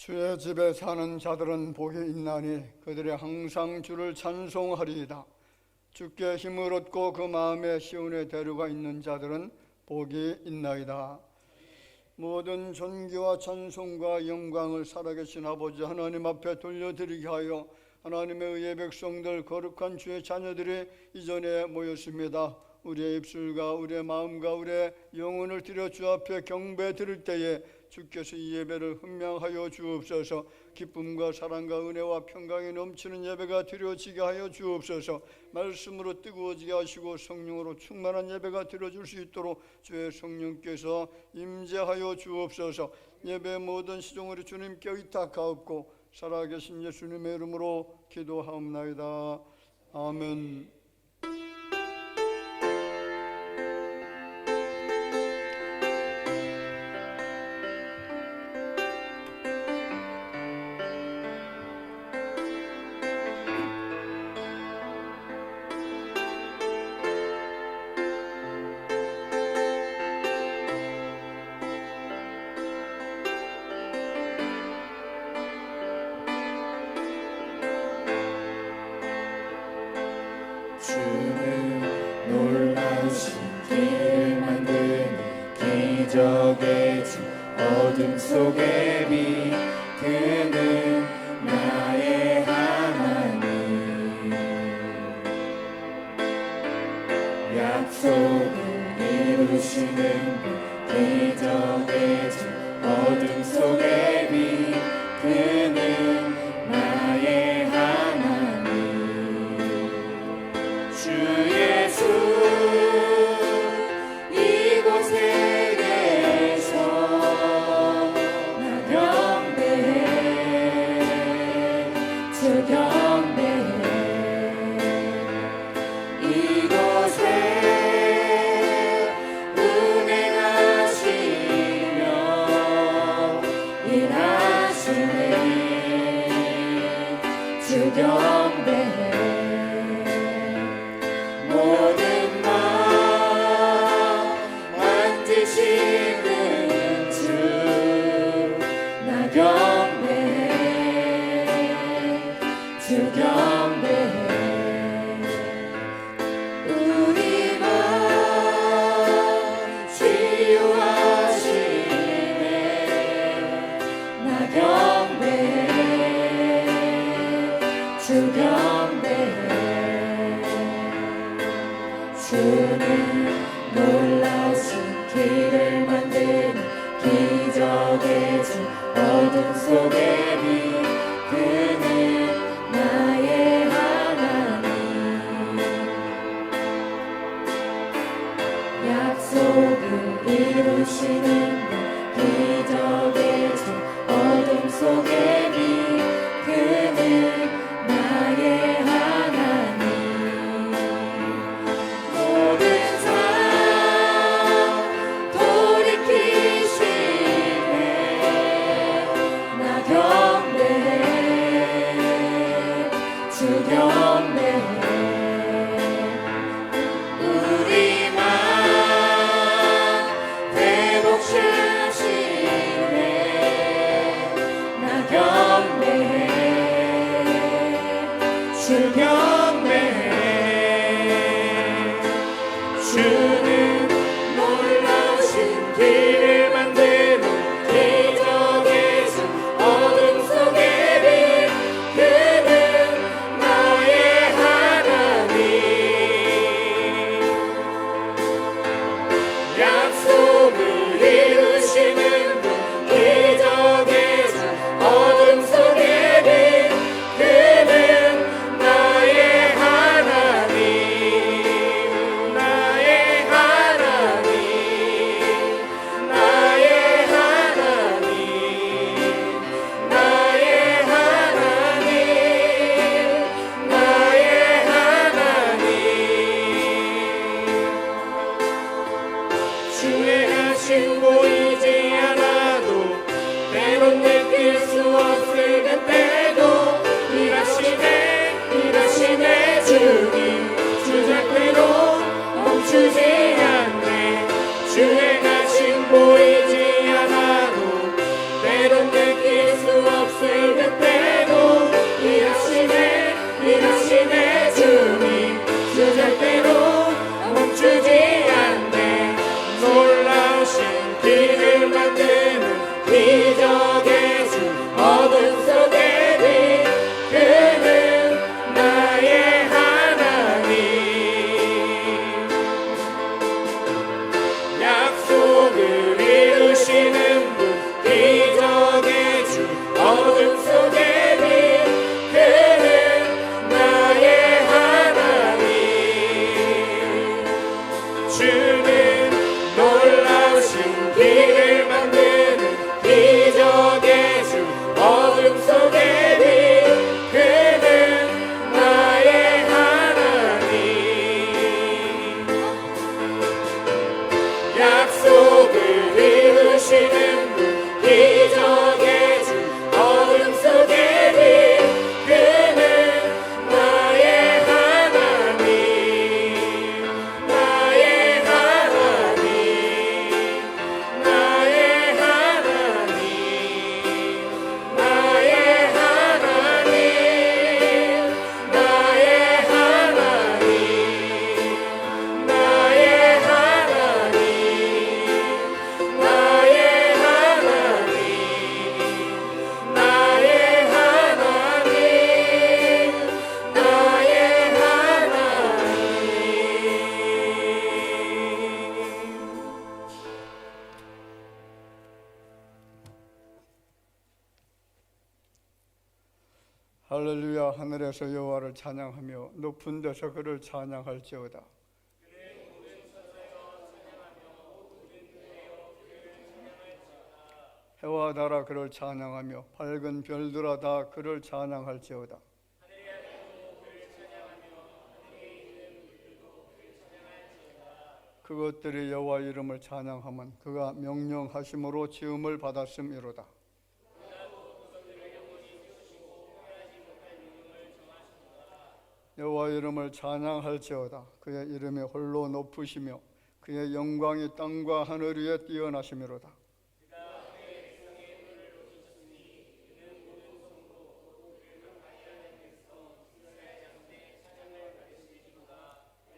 주의 집에 사는 자들은 복이 있나니 그들이 항상 주를 찬송하리이다. 주께 힘을 얻고 그 마음에 시온의 대류가 있는 자들은 복이 있나이다. 모든 존귀와 찬송과 영광을 살아계신 아버지 하나님 앞에 돌려드리게 하여 하나님의 의의 백성들, 거룩한 주의 자녀들이 이 전에 모였습니다. 우리의 입술과 우리의 마음과 우리의 영혼을 드려 주 앞에 경배 드릴 때에 주께서 이 예배를 흠명하여 주옵소서. 기쁨과 사랑과 은혜와 평강이 넘치는 예배가 드려지게 하여 주옵소서. 말씀으로 뜨거워지게 하시고 성령으로 충만한 예배가 드려질 수 있도록 주의 성령께서 임재하여 주옵소서. 예배 모든 시종을 주님께 의탁하옵고 살아계신 예수님의 이름으로 기도하옵나이다. 아멘. 기적의 주 어둠 속의 빛 그는 나의 하나님 약속을 이루시는 기적의 주 어둠 속의 빛 그는 나의 하나님 주 예수 모든 마음 만지시는 주 나 경배해 주 경배해 우리 마음 치유하시네 나 경배해 주 경배해 주는 놀라신 길을 만드는 기적의 주 어둠 속의 빛 그는 나의 하나님 약속을 이루시는 기적의 주 어둠 속의 빛 그는 나의 하나님 모든 삶 돌이키시네 나 경배해 주 경배해 우리 맘 회복시키시네 나 경배해 주 경배해 주는 놀라신 길을 만드는 기적의 주 어둠 속의 빛 그는 나의 하나님 약속을 이루시는 분 기적의 주 어둠 속의 빛 그는 나의 하늘에서 여호와를 찬양하며 높은 데서 그를 찬양할지어다. 해와 달아 그를 찬양하며 밝은 별들아 다 그를 찬양할지어다. 그것들이 여호와 이름을 찬양하면 그가 명령하심으로 지음을 받았음이로다. 여호와 이름을 찬양할지어다. 그의 이름이 홀로 높으시며 그의 영광이 땅과 하늘 위에 뛰어나심이로다.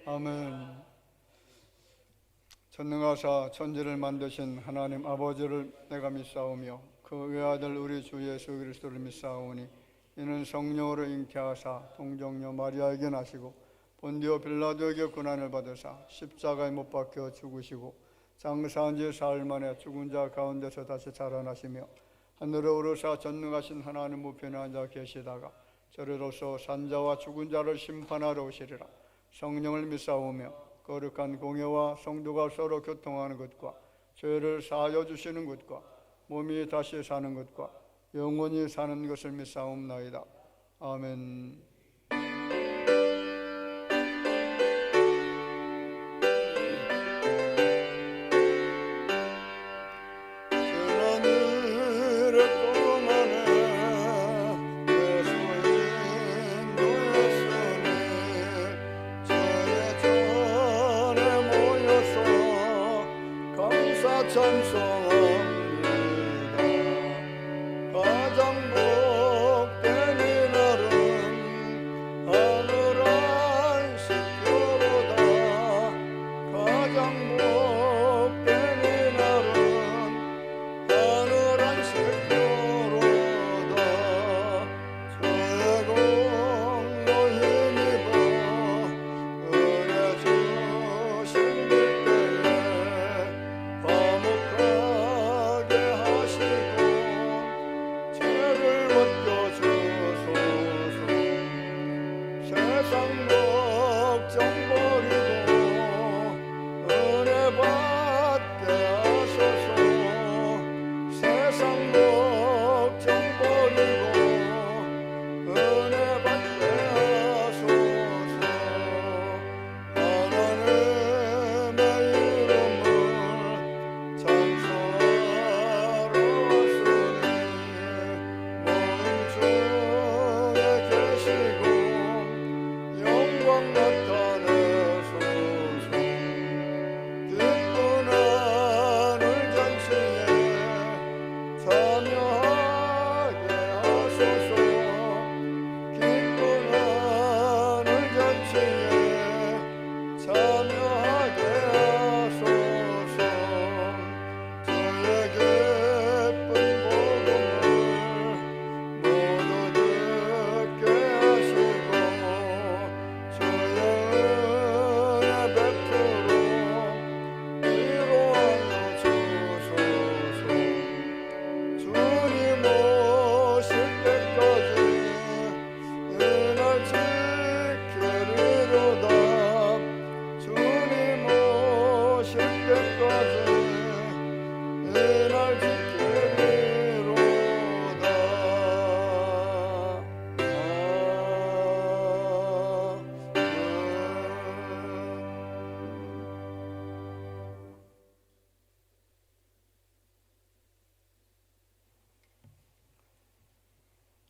아멘. 전능하사 천지를 만드신 하나님 아버지를 내가 믿사오며 그 외아들 우리 주 예수 그리스도를 믿사오니 이는 성령으로 잉태하사 동정녀 마리아에게 나시고 본디오 빌라도에게 고난을 받으사 십자가에 못 박혀 죽으시고 장사한 지 사흘 만에 죽은 자 가운데서 다시 살아나시며 하늘에 오르사 전능하신 하나님 우편에 앉아 계시다가 저리로서 산자와 죽은 자를 심판하러 오시리라. 성령을 믿사오며 거룩한 공예와 성도가 서로 교통하는 것과 죄를 사하여 주시는 것과 몸이 다시 사는 것과 영원히 사는 것을 믿사옵나이다. 아멘.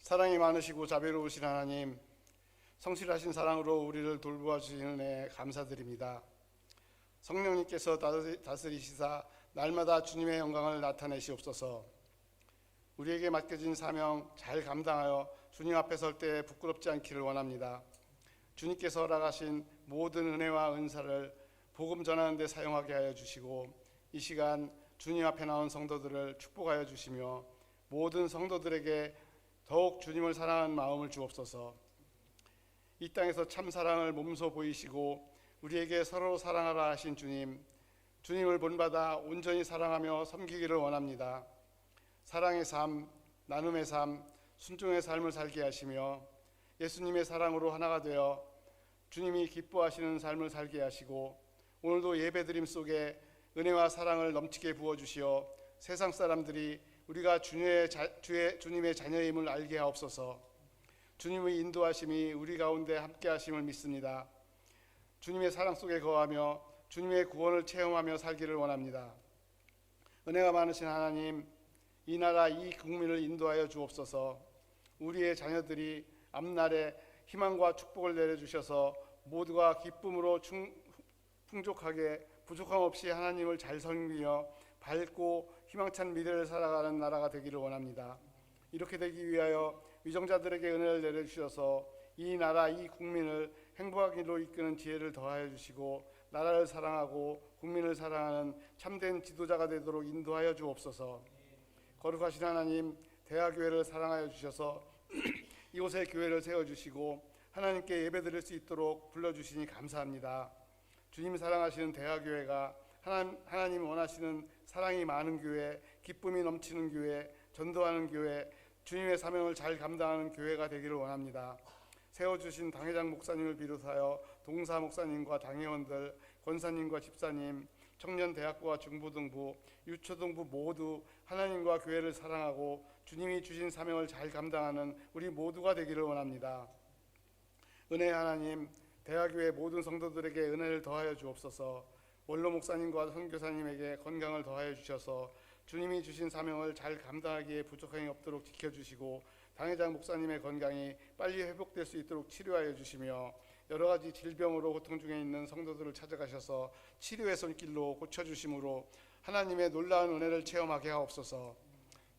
사랑이 많으시고 자비로우신 하나님, 성실하신 사랑으로 우리를 돌보아 주시는 은혜 감사드립니다. 성령님께서 다스리시사 날마다 주님의 영광을 나타내시옵소서. 우리에게 맡겨진 사명 잘 감당하여 주님 앞에 설 때 부끄럽지 않기를 원합니다. 주님께서 허락하신 모든 은혜와 은사를 복음 전하는 데 사용하게 하여 주시고, 이 시간 주님 앞에 나온 성도들을 축복하여 주시며 모든 성도들에게 더욱 주님을 사랑하는 마음을 주옵소서. 이 땅에서 참 사랑을 몸소 보이시고 우리에게 서로 사랑하라 하신 주님, 주님을 본받아 온전히 사랑하며 섬기기를 원합니다. 사랑의 삶, 나눔의 삶, 순종의 삶을 살게 하시며 예수님의 사랑으로 하나가 되어 주님이 기뻐하시는 삶을 살게 하시고 오늘도 예배드림 속에 은혜와 사랑을 넘치게 부어주시어 세상 사람들이 우리가 주님의 자녀임을 알게 하옵소서. 주님의 인도하심이 우리 가운데 함께 하심을 믿습니다. 주님의 사랑 속에 거하며 주님의 구원을 체험하며 살기를 원합니다. 은혜가 많으신 하나님, 이 나라 이 국민을 인도하여 주옵소서. 우리의 자녀들이 앞날에 희망과 축복을 내려주셔서 모두가 기쁨으로 풍족하게 부족함 없이 하나님을 잘 섬기며 밝고 희망찬 미래를 살아가는 나라가 되기를 원합니다. 이렇게 되기 위하여 위정자들에게 은혜를 내려주셔서 이 나라 이 국민을 행복한 길로 이끄는 지혜를 더하여 주시고 나라를 사랑하고 국민을 사랑하는 참된 지도자가 되도록 인도하여 주옵소서. 거룩하신 하나님, 대하교회를 사랑하여 주셔서 이곳에 교회를 세워주시고 하나님께 예배드릴 수 있도록 불러주시니 감사합니다. 주님이 사랑하시는 대하교회가 하나님이 원하시는 사랑이 많은 교회, 기쁨이 넘치는 교회, 전도하는 교회, 주님의 사명을 잘 감당하는 교회가 되기를 원합니다. 세워주신 당회장 목사님을 비롯하여 동사 목사님과 당회원들, 권사님과 집사님, 청년대학부와 중고등부, 유초등부 모두 하나님과 교회를 사랑하고 주님이 주신 사명을 잘 감당하는 우리 모두가 되기를 원합니다. 은혜의 하나님, 대하교회 모든 성도들에게 은혜를 더하여 주옵소서. 원로 목사님과 선교사님에게 건강을 더하여 주셔서 주님이 주신 사명을 잘 감당하기에 부족함이 없도록 지켜주시고 당회장 목사님의 건강이 빨리 회복될 수 있도록 치료하여 주시며 여러 가지 질병으로 고통 중에 있는 성도들을 찾아가셔서 치료의 손길로 고쳐주심으로 하나님의 놀라운 은혜를 체험하게 하옵소서.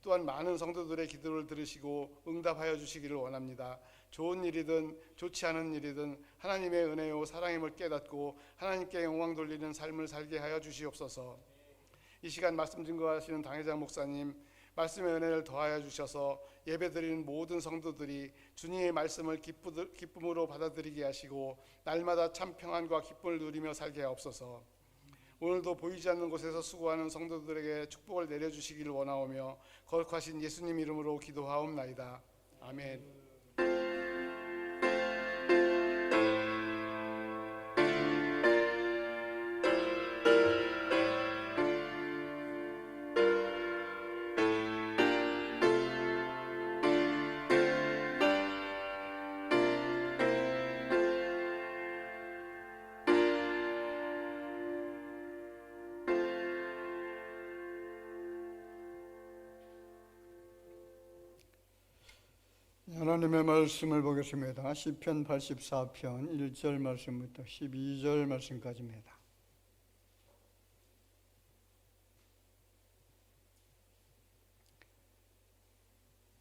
또한 많은 성도들의 기도를 들으시고 응답하여 주시기를 원합니다. 좋은 일이든 좋지 않은 일이든 하나님의 은혜요 사랑임을 깨닫고 하나님께 영광 돌리는 삶을 살게 하여 주시옵소서. 이 시간 말씀 증거하시는 당회장 목사님, 말씀의 은혜를 더하여 주셔서 예배드리는 모든 성도들이 주님의 말씀을 기쁨으로 받아들이게 하시고 날마다 참 평안과 기쁨을 누리며 살게 하옵소서. 오늘도 보이지 않는 곳에서 수고하는 성도들에게 축복을 내려주시기를 원하오며 거룩하신 예수님 이름으로 기도하옵나이다. 아멘. 하나님의 말씀을 보겠습니다. 시편 84편 1절 말씀부터 12절 말씀까지입니다.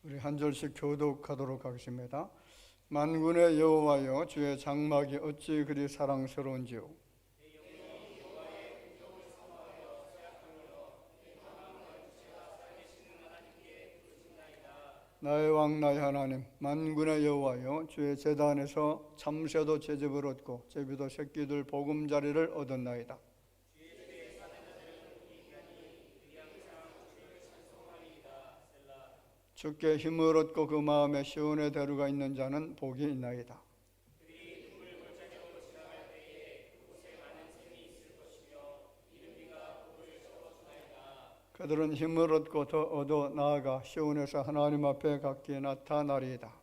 우리 한 절씩 교독하도록 하겠습니다. 만군의 여호와여, 주의 장막이 어찌 그리 사랑스러운지요. 나의 왕 나의 하나님, 만군의 여호와여, 주의 제단에서 참새도 제접을 얻고 제비도 새끼들 보금자리를 얻었나이다. 주께 힘을 얻고 그 마음에 시온의 대루가 있는 자는 복이 있나이다. 그들은 힘을 얻고 더 얻어 나아가 시온에서 하나님 앞에 각기 나타나리이다.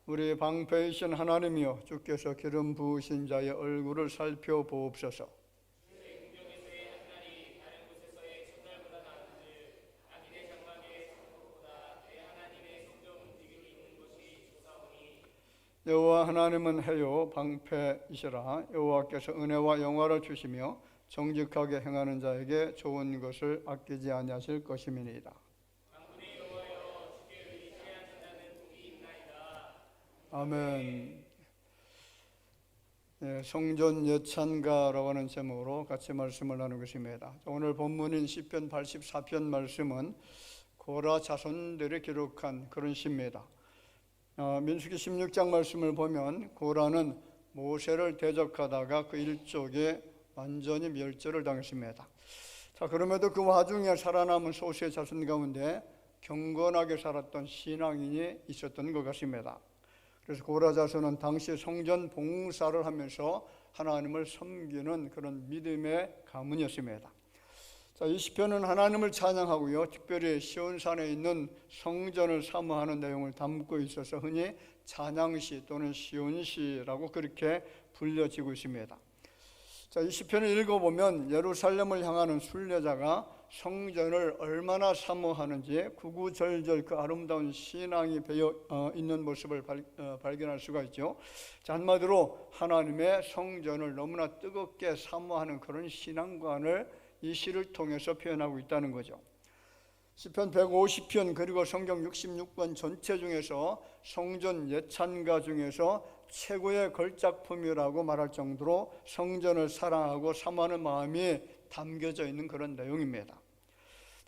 우리 방패이신 하나님이여, 주께서 기름 부으신 자의 얼굴을 살펴보옵소서. 여호와 하나님은 해요 방패이시라. 여호와께서 은혜와 영화를 주시며 정직하게 행하는 자에게 좋은 것을 아끼지 아니하실 것임이니이다. 아멘. 네, 성전 예찬가라고 하는 제목으로 같이 말씀을 나누겠습니다. 오늘 본문인 시편 84편 말씀은 고라 자손들이 기록한 그런 시입니다. 민수기 16장 말씀을 보면 고라는 모세를 대적하다가 그 일족에 완전히 멸절을 당했습니다. 자, 그럼에도 그 와중에 살아남은 소수의 자손 가운데 경건하게 살았던 신앙인이 있었던 것 같습니다. 그래서 고라 자손은 당시 성전 봉사를 하면서 하나님을 섬기는 그런 믿음의 가문이었습니다. 자, 이 시편은 하나님을 찬양하고요, 특별히 시온산에 있는 성전을 사모하는 내용을 담고 있어서 흔히 찬양시 또는 시온시라고 그렇게 불려지고 있습니다. 자, 이 시편을 읽어보면 예루살렘을 향하는 순례자가 성전을 얼마나 사모하는지 구구절절 그 아름다운 신앙이 배어 있는 모습을 발견할 수가 있죠. 자, 한마디로 하나님의 성전을 너무나 뜨겁게 사모하는 그런 신앙관을 이 시를 통해서 표현하고 있다는 거죠. 시편 150편 그리고 성경 66권 전체 중에서 성전 예찬가 중에서 최고의 걸작품이라고 말할 정도로 성전을 사랑하고 사모하는 마음이 담겨져 있는 그런 내용입니다.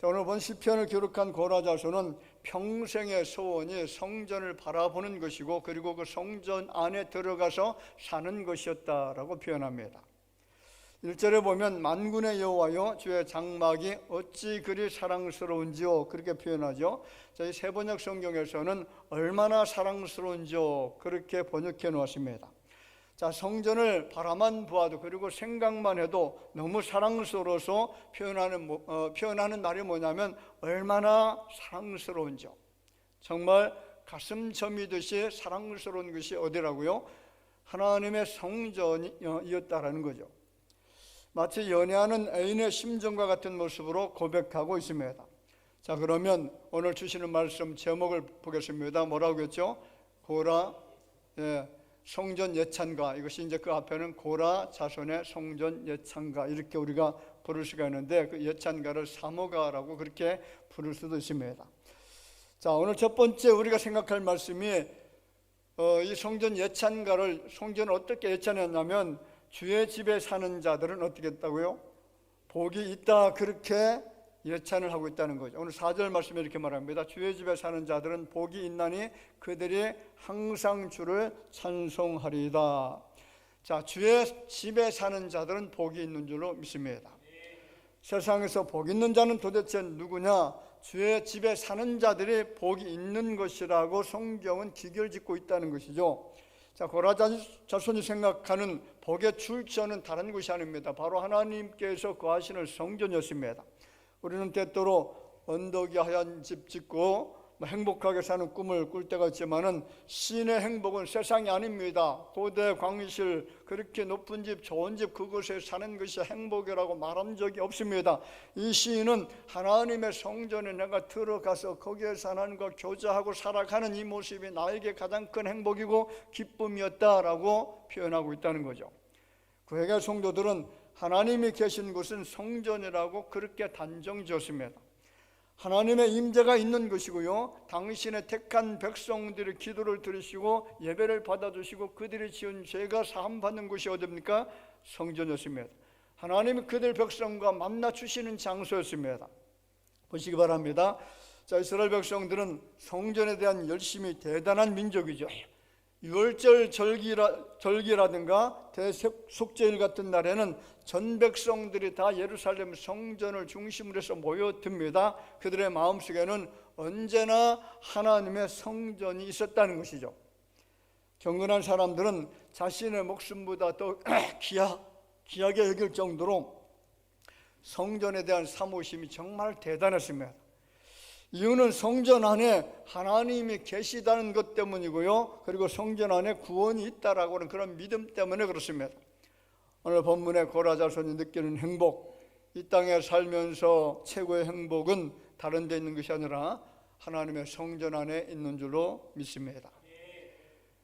자, 오늘 본 시편을 기록한 고라 자손은 평생의 소원이 성전을 바라보는 것이고 그리고 그 성전 안에 들어가서 사는 것이었다라고 표현합니다. 1절에 보면 만군의 여호와여 주의 장막이 어찌 그리 사랑스러운지요 그렇게 표현하죠. 저희 세번역 성경에서는 얼마나 사랑스러운지요 그렇게 번역해 놓았습니다. 자, 성전을 바라만 보아도 그리고 생각만 해도 너무 사랑스러워서 표현하는 말이 뭐냐면 얼마나 사랑스러운지요. 정말 가슴 저미듯이 사랑스러운 것이 어디라고요? 하나님의 성전이었다라는 거죠. 마치 연애하는 애인의 심정과 같은 모습으로 고백하고 있습니다. 자, 그러면 오늘 주시는 말씀 제목을 보겠습니다. 뭐라고 했죠? 고라, 성전 예찬가. 이것이 이제 그 앞에는 고라 자손의 성전 예찬가 이렇게 우리가 부를 수가 있는데 그 예찬가를 사모가라고 그렇게 부를 수도 있습니다. 자, 오늘 첫 번째 우리가 생각할 말씀이 이 성전 예찬가를 성전을 어떻게 예찬했냐면 주의 집에 사는 자들은 어떻게 했다고요? 복이 있다 그렇게 예찬을 하고 있다는 거죠. 오늘 4절 말씀에 이렇게 말합니다. 주의 집에 사는 자들은 복이 있나니 그들이 항상 주를 찬송하리이다. 자, 주의 집에 사는 자들은 복이 있는 줄로 믿습니다. 세상에서 복 있는 자는 도대체 누구냐? 주의 집에 사는 자들이 복이 있는 것이라고 성경은 기결짓고 있다는 것이죠. 자, 고라 자손이 생각하는 복의 출처는 다른 것이 아닙니다. 바로 하나님께서 거하시는 성전이었습니다. 우리는 때때로 언덕이 하얀 집 짓고 행복하게 사는 꿈을 꿀 때가 있지만은 시인의 행복은 세상이 아닙니다. 고대 광실 그렇게 높은 집 좋은 집 그곳에 사는 것이 행복이라고 말한 적이 없습니다. 이 시인은 하나님의 성전에 내가 들어가서 거기에서 하나님과 교제하고 살아가는 이 모습이 나에게 가장 큰 행복이고 기쁨이었다라고 표현하고 있다는 거죠. 구약의 성도들은 하나님이 계신 곳은 성전이라고 그렇게 단정지었습니다. 하나님의 임재가 있는 것이고요, 당신의 택한 백성들의 기도를 들으시고 예배를 받아주시고 그들이 지은 죄가 사함받는 곳이 어디입니까? 성전이었습니다. 하나님이 그들 백성과 만나 주시는 장소였습니다. 보시기 바랍니다. 자, 이스라엘 백성들은 성전에 대한 열심이 대단한 민족이죠. 유월절 절기라든가 대속죄일 같은 날에는 전 백성들이 다 예루살렘 성전을 중심으로 해서 모여듭니다. 그들의 마음속에는 언제나 하나님의 성전이 있었다는 것이죠. 경건한 사람들은 자신의 목숨보다 더 귀하게 여길 정도로 성전에 대한 사모심이 정말 대단했습니다. 이유는 성전 안에 하나님이 계시다는 것 때문이고요, 그리고 성전 안에 구원이 있다라고 하는 그런 믿음 때문에 그렇습니다. 오늘 본문의 고라 자손이 느끼는 행복, 이 땅에 살면서 최고의 행복은 다른 데 있는 것이 아니라 하나님의 성전 안에 있는 줄로 믿습니다.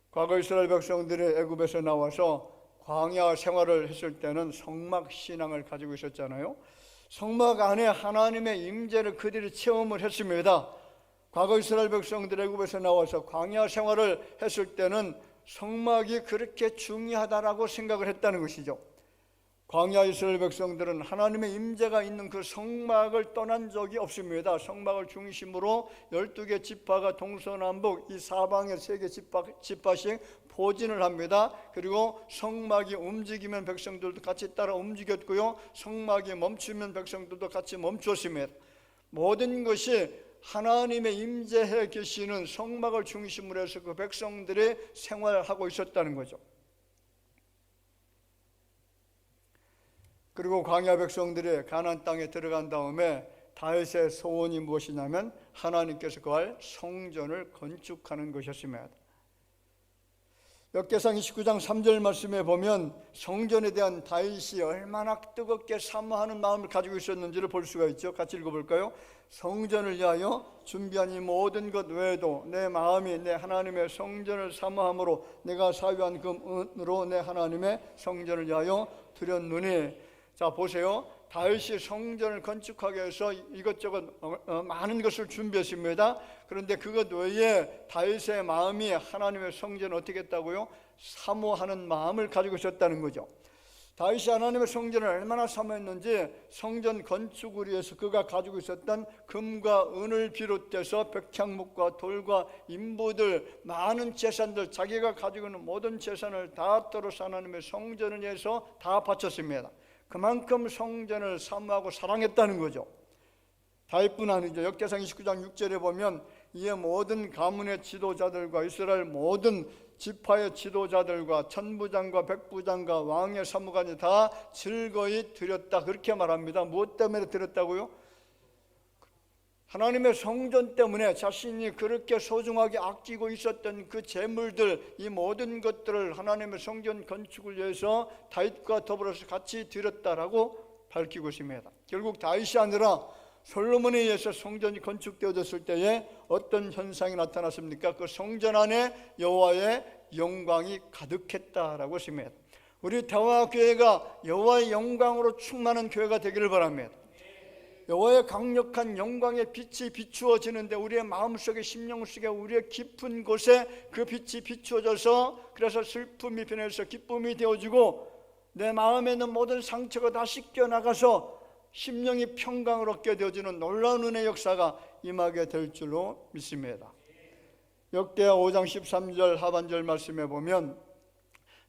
과거 이스라엘 백성들이 애굽에서 나와서 광야 생활을 했을 때는 성막 신앙을 가지고 있었잖아요. 성막 안에 하나님의 임재를 그들이 체험을 했습니다. 과거 이스라엘 백성들이 애굽에서 나와서 광야 생활을 했을 때는 성막이 그렇게 중요하다라고 생각을 했다는 것이죠. 광야 이스라엘 백성들은 하나님의 임재가 있는 그 성막을 떠난 적이 없습니다. 성막을 중심으로 12개 지파가 동서남북 이 사방에 3개 지파씩 포진을 합니다. 그리고 성막이 움직이면 백성들도 같이 따라 움직였고요, 성막이 멈추면 백성들도 같이 멈췄습니다. 모든 것이 하나님의 임재해 계시는 성막을 중심으로 해서 그 백성들이 생활하고 있었다는 거죠. 그리고 광야 백성들이 가나안 땅에 들어간 다음에 다윗의 소원이 무엇이냐면 하나님께서 거할 성전을 건축하는 것이었습니다. 역대상 29장 3절 말씀에 보면 성전에 대한 다윗이 얼마나 뜨겁게 사모하는 마음을 가지고 있었는지를 볼 수가 있죠. 같이 읽어볼까요? 성전을 위하여 준비한 이 모든 것 외에도 내 마음이 내 하나님의 성전을 사모함으로 내가 사유한 금은으로 내 하나님의 성전을 위하여 드렸노니. 자, 보세요. 다윗이 성전을 건축하기 위해서 이것저것 많은 것을 준비했습니다. 그런데 그것 외에 다윗의 마음이 하나님의 성전을 어떻게 했다고요? 사모하는 마음을 가지고 있었다는 거죠. 다윗이 하나님의 성전을 얼마나 사모했는지 성전 건축을 위해서 그가 가지고 있었던 금과 은을 비롯해서 백향목과 돌과 인부들, 많은 재산들, 자기가 가지고 있는 모든 재산을 다 떨어서 하나님의 성전을 위해서 다 바쳤습니다. 그만큼 성전을 사모하고 사랑했다는 거죠. 다윗뿐 아니죠. 역대상 29장 6절에 보면 이에 모든 가문의 지도자들과 이스라엘 모든 지파의 지도자들과 천부장과 백부장과 왕의 사무관이 다 즐거이 드렸다, 그렇게 말합니다. 무엇 때문에 드렸다고요? 하나님의 성전 때문에 자신이 그렇게 소중하게 아끼고 있었던 그 재물들, 이 모든 것들을 하나님의 성전 건축을 위해서 다윗과 더불어서 같이 드렸다라고 밝히고 있습니다. 결국 다윗이 아니라 솔로몬에 의해서 성전이 건축되어졌을 때에 어떤 현상이 나타났습니까? 그 성전 안에 여호와의 영광이 가득했다라고 했습니다. 우리 대화교회가 여호와의 영광으로 충만한 교회가 되기를 바랍니다. 여호와의 강력한 영광의 빛이 비추어지는데 우리의 마음속에, 심령 속에, 우리의 깊은 곳에 그 빛이 비추어져서 그래서 슬픔이 변해서 기쁨이 되어지고 내 마음에 있는 모든 상처가 다 씻겨나가서 심령이 평강을 얻게 되어지는 놀라운 은혜의 역사가 임하게 될 줄로 믿습니다. 역대하 5장 13절 하반절 말씀에 보면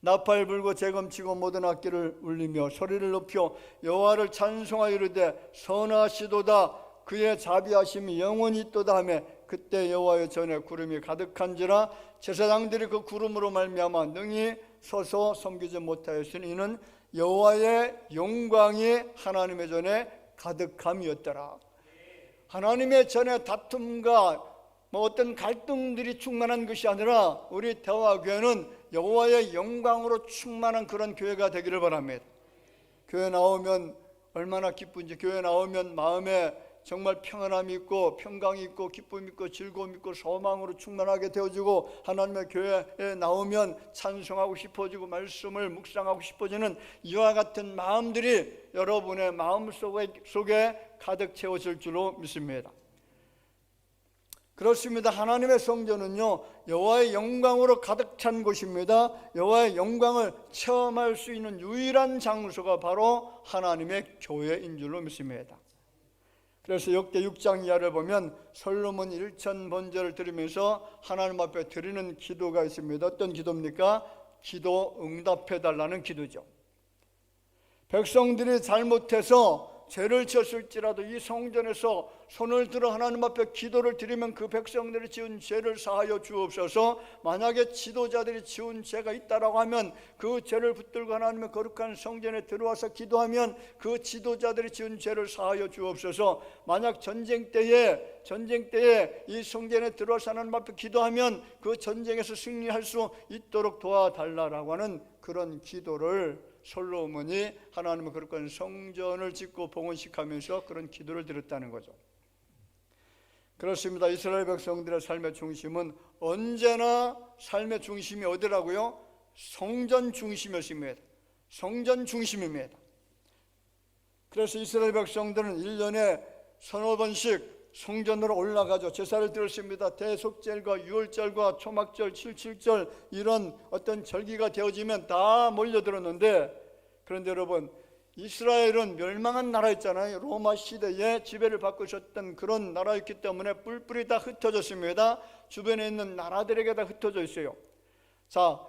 나팔 불고 재검치고 모든 악기를 울리며 소리를 높여 여호와를 찬송하여 이르되 선하시도다, 그의 자비하심이 영원히 있도다 하며 그때 여호와의 전에 구름이 가득한지라 제사장들이 그 구름으로 말미암아 능히 서서 섬기지 못하였으니 이는 여호와의 영광이 하나님의 전에 가득함이었더라. 하나님의 전에 다툼과 어떤 갈등들이 충만한 것이 아니라 우리 대화교회는 여호와의 영광으로 충만한 그런 교회가 되기를 바랍니다. 교회 나오면 얼마나 기쁜지, 교회 나오면 마음에 정말 평안함이 있고 평강이 있고 기쁨이 있고 즐거움이 있고 소망으로 충만하게 되어지고 하나님의 교회에 나오면 찬송하고 싶어지고 말씀을 묵상하고 싶어지는 이와 같은 마음들이 여러분의 마음속에 가득 채워질 줄로 믿습니다. 그렇습니다. 하나님의 성전은요 여호와의 영광으로 가득 찬 곳입니다. 여호와의 영광을 체험할 수 있는 유일한 장소가 바로 하나님의 교회인 줄로 믿습니다. 그래서 역대 6장 이하를 보면 솔로몬 일천 번제를 드리면서 하나님 앞에 드리는 기도가 있습니다. 어떤 기도입니까? 기도 응답해달라는 기도죠. 백성들이 잘못해서 죄를 지었을지라도 이 성전에서 손을 들어 하나님 앞에 기도를 드리면 그 백성들이 지은 죄를 사하여 주옵소서. 만약에 지도자들이 지은 죄가 있다라고 하면 그 죄를 붙들고 하나님의 거룩한 성전에 들어와서 기도하면 그 지도자들이 지은 죄를 사하여 주옵소서. 만약 전쟁 때에 이 성전에 들어와서 하나님 앞에 기도하면 그 전쟁에서 승리할 수 있도록 도와달라라고 하는 그런 기도를 솔로몬이 하나님의 거룩한 성전을 짓고 봉헌식하면서 그런 기도를 드렸다는 거죠. 그렇습니다. 이스라엘 백성들의 삶의 중심은 언제나 삶의 중심이 어디라고요? 성전 중심이었습니다. 성전 중심입니다. 그래서 이스라엘 백성들은 1년에 서너 번씩 성전으로 올라가죠. 제사를 드렸습니다. 대속절과 유월절과 초막절, 칠칠절 이런 어떤 절기가 되어지면 다 몰려들었는데, 그런데 여러분 이스라엘은 멸망한 나라였잖아요. 로마 시대에 지배를 받고 있었던 그런 나라였기 때문에 뿔뿔이 다 흩어졌습니다. 주변에 있는 나라들에게 다 흩어져 있어요. 자,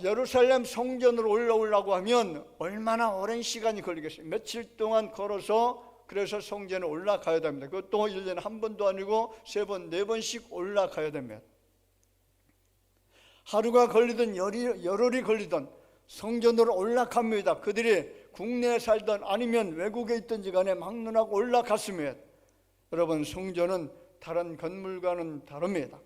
예루살렘 성전으로 올라오려고 하면 얼마나 오랜 시간이 걸리겠어요? 며칠 동안 걸어서 그래서 성전에 올라가야 됩니다. 그것도 1년에 한 번도 아니고 3번, 4번씩 올라가야 됩니다. 하루가 걸리든 열흘이 걸리든 성전으로 올라갑니다. 그들이 국내에 살든 아니면 외국에 있든지 간에 막론하고 올라갔으면, 여러분, 성전은 다른 건물과는 다릅니다.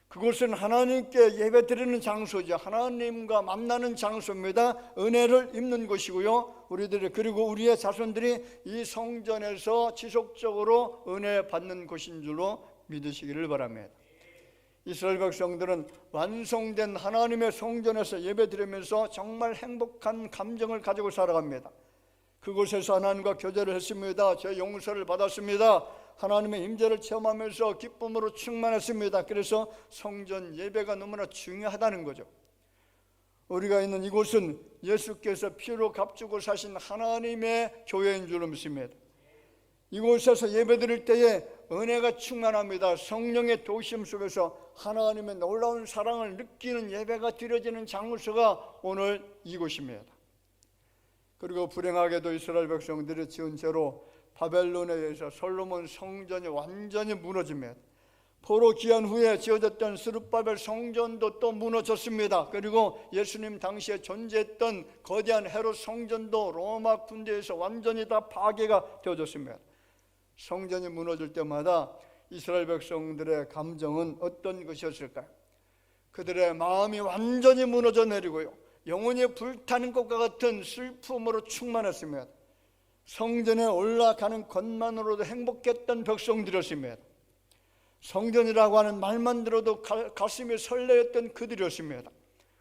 그곳은 하나님께 예배드리는 장소죠. 하나님과 만나는 장소입니다. 은혜를 입는 곳이고요. 우리들이, 그리고 우리의 자손들이 이 성전에서 지속적으로 은혜 받는 곳인 줄로 믿으시기를 바랍니다. 이스라엘 백성들은 완성된 하나님의 성전에서 예배드리면서 정말 행복한 감정을 가지고 살아갑니다. 그곳에서 하나님과 교제를 했습니다. 죄 용서를 받았습니다. 하나님의 임재를 체험하면서 기쁨으로 충만했습니다. 그래서 성전 예배가 너무나 중요하다는 거죠. 우리가 있는 이곳은 예수께서 피로 값주고 사신 하나님의 교회인 줄로 믿습니다. 이곳에서 예배드릴 때에 은혜가 충만합니다. 성령의 도우심 속에서 하나님의 놀라운 사랑을 느끼는 예배가 드려지는 장소가 오늘 이곳입니다. 그리고 불행하게도 이스라엘 백성들이 지은 죄로 바벨론에 의해서 솔로몬 성전이 완전히 무너집니다. 포로 귀환 후에 지어졌던 스룹바벨 성전도 또 무너졌습니다. 그리고 예수님 당시에 존재했던 거대한 헤롯 성전도 로마 군대에서 완전히 다 파괴가 되어졌습니다. 성전이 무너질 때마다 이스라엘 백성들의 감정은 어떤 것이었을까요? 그들의 마음이 완전히 무너져 내리고요, 영혼이 불타는 것과 같은 슬픔으로 충만했습니다. 성전에 올라가는 것만으로도 행복했던 백성들이었습니다. 성전이라고 하는 말만 들어도 가슴이 설레었던 그들이었습니다.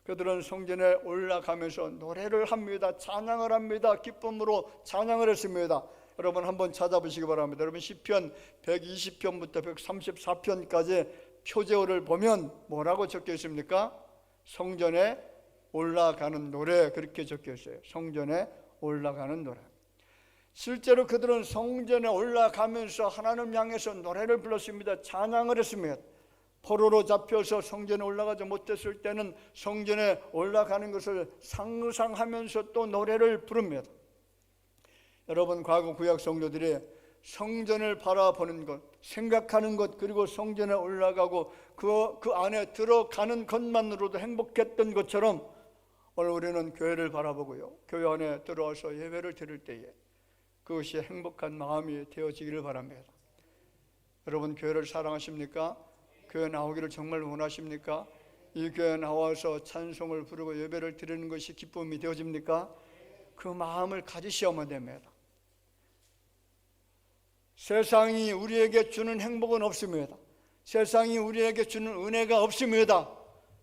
그들은 성전에 올라가면서 노래를 합니다. 찬양을 합니다. 기쁨으로 찬양을 했습니다. 여러분 한번 찾아보시기 바랍니다. 여러분 시편 120편부터 134편까지 표제어를 보면 뭐라고 적혀 있습니까? 성전에 올라가는 노래, 그렇게 적혀 있어요. 성전에 올라가는 노래. 실제로 그들은 성전에 올라가면서 하나님 향해서 노래를 불렀습니다. 찬양을 했습니다. 포로로 잡혀서 성전에 올라가지 못했을 때는 성전에 올라가는 것을 상상하면서 또 노래를 부릅니다. 여러분, 과거 구약 성도들이 성전을 바라보는 것, 생각하는 것, 그리고 성전에 올라가고 그 안에 들어가는 것만으로도 행복했던 것처럼 오늘 우리는 교회를 바라보고요, 교회 안에 들어와서 예배를 드릴 때에 그것이 행복한 마음이 되어지기를 바랍니다. 여러분, 교회를 사랑하십니까? 교회 나오기를 정말 원하십니까? 이 교회에 나와서 찬송을 부르고 예배를 드리는 것이 기쁨이 되어집니까? 그 마음을 가지셔야만 됩니다. 세상이 우리에게 주는 행복은 없습니다. 세상이 우리에게 주는 은혜가 없습니다.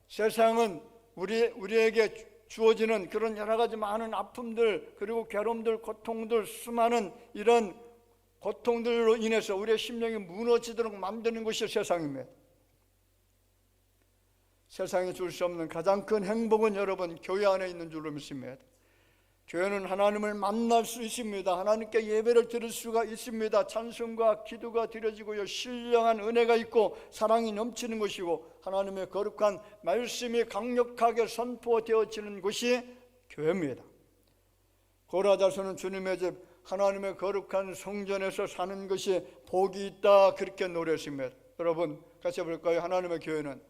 세상은 우리에게 주어지는 그런 여러 가지 많은 아픔들, 그리고 괴로움들, 고통들, 수많은 이런 고통들로 인해서 우리의 심령이 무너지도록 만드는 것이 세상입니다. 세상이 줄 수 없는 가장 큰 행복은 여러분 교회 안에 있는 줄로 믿습니다. 교회는 하나님을 만날 수 있습니다. 하나님께 예배를 드릴 수가 있습니다. 찬송과 기도가 드려지고요, 신령한 은혜가 있고 사랑이 넘치는 것이고 하나님의 거룩한 말씀이 강력하게 선포되어지는 곳이 교회입니다. 고라자서는 주님의 집 하나님의 거룩한 성전에서 사는 것이 복이 있다, 그렇게 노래했습니다. 여러분 같이 해볼까요? 하나님의 교회는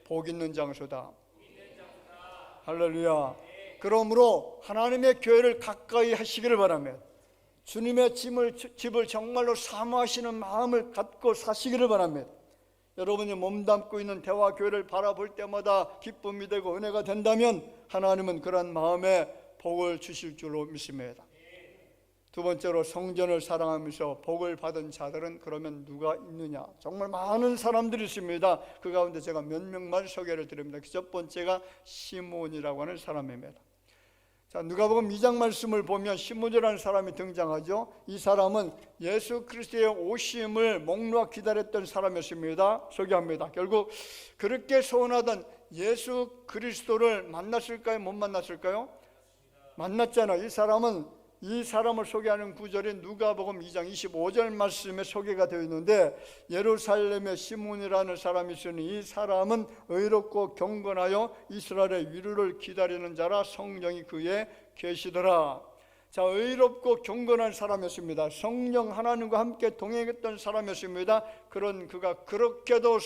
복 있는 장소다. 할렐루야. 그러므로 하나님의 교회를 가까이 하시기를 바랍니다. 주님의 집을 정말로 사모하시는 마음을 갖고 사시기를 바랍니다. 여러분이 몸담고 있는 대화교회를 바라볼 때마다 기쁨이 되고 은혜가 된다면 하나님은 그런 마음에 복을 주실 줄로 믿습니다. 두 번째로, 성전을 사랑하면서 복을 받은 자들은 그러면 누가 있느냐? 정말 많은 사람들이 있습니다. 그 가운데 제가 몇 명만 소개를 드립니다. 첫 번째가 시몬이라고 하는 사람입니다. 자, 누가복음 2장 말씀을 보면 시몬이라는 사람이 등장하죠. 이 사람은 예수 그리스도의 오심을 목놓아 기다렸던 사람이었습니다. 소개합니다. 결국 그렇게 소원하던 예수 그리스도를 만났을까요? 못 만났을까요? 만났잖아. 이 사람을 소개하는 구절이 누가복음 2장 25절 말씀에 소개가 되어 있는데, 예루살렘에 시몬이라는 사람이 있으니 이 사람은 의롭고 경건하여 이스라엘의 위로를 기다리는 자라, 성령이 그에 계시더라. 자, 의롭고 경건한 사람이었습니다. 성령 하나님과 함께 동행했던 사람이었습니다. 그런 그가 그렇게도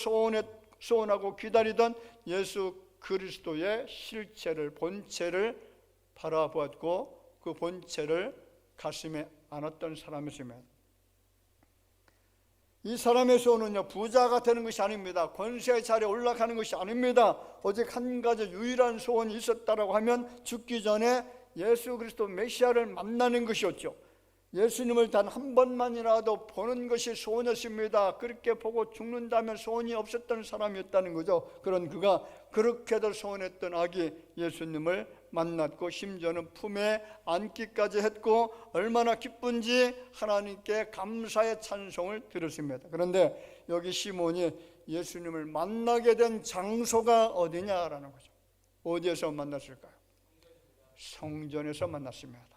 소원하고 기다리던 예수 그리스도의 실체를, 본체를 바라보았고 그 본체를 가슴에 안았던 사람이었습니다. 이 사람의 소원은요, 부자가 되는 것이 아닙니다. 권세의 자리에 올라가는 것이 아닙니다. 오직 한 가지 유일한 소원이 있었다라고 하면 죽기 전에 예수 그리스도 메시아를 만나는 것이었죠. 예수님을 단 한 번만이라도 보는 것이 소원이었습니다. 그렇게 보고 죽는다면 소원이 없었던 사람이었다는 거죠. 그런 그가 그렇게도 소원했던 아기 예수님을 만났고, 심지어는 품에 안기까지 했고, 얼마나 기쁜지 하나님께 감사의 찬송을 드렸습니다. 그런데 여기 시몬이 예수님을 만나게 된 장소가 어디냐라는 거죠. 어디에서 만났을까요? 성전에서 만났습니다.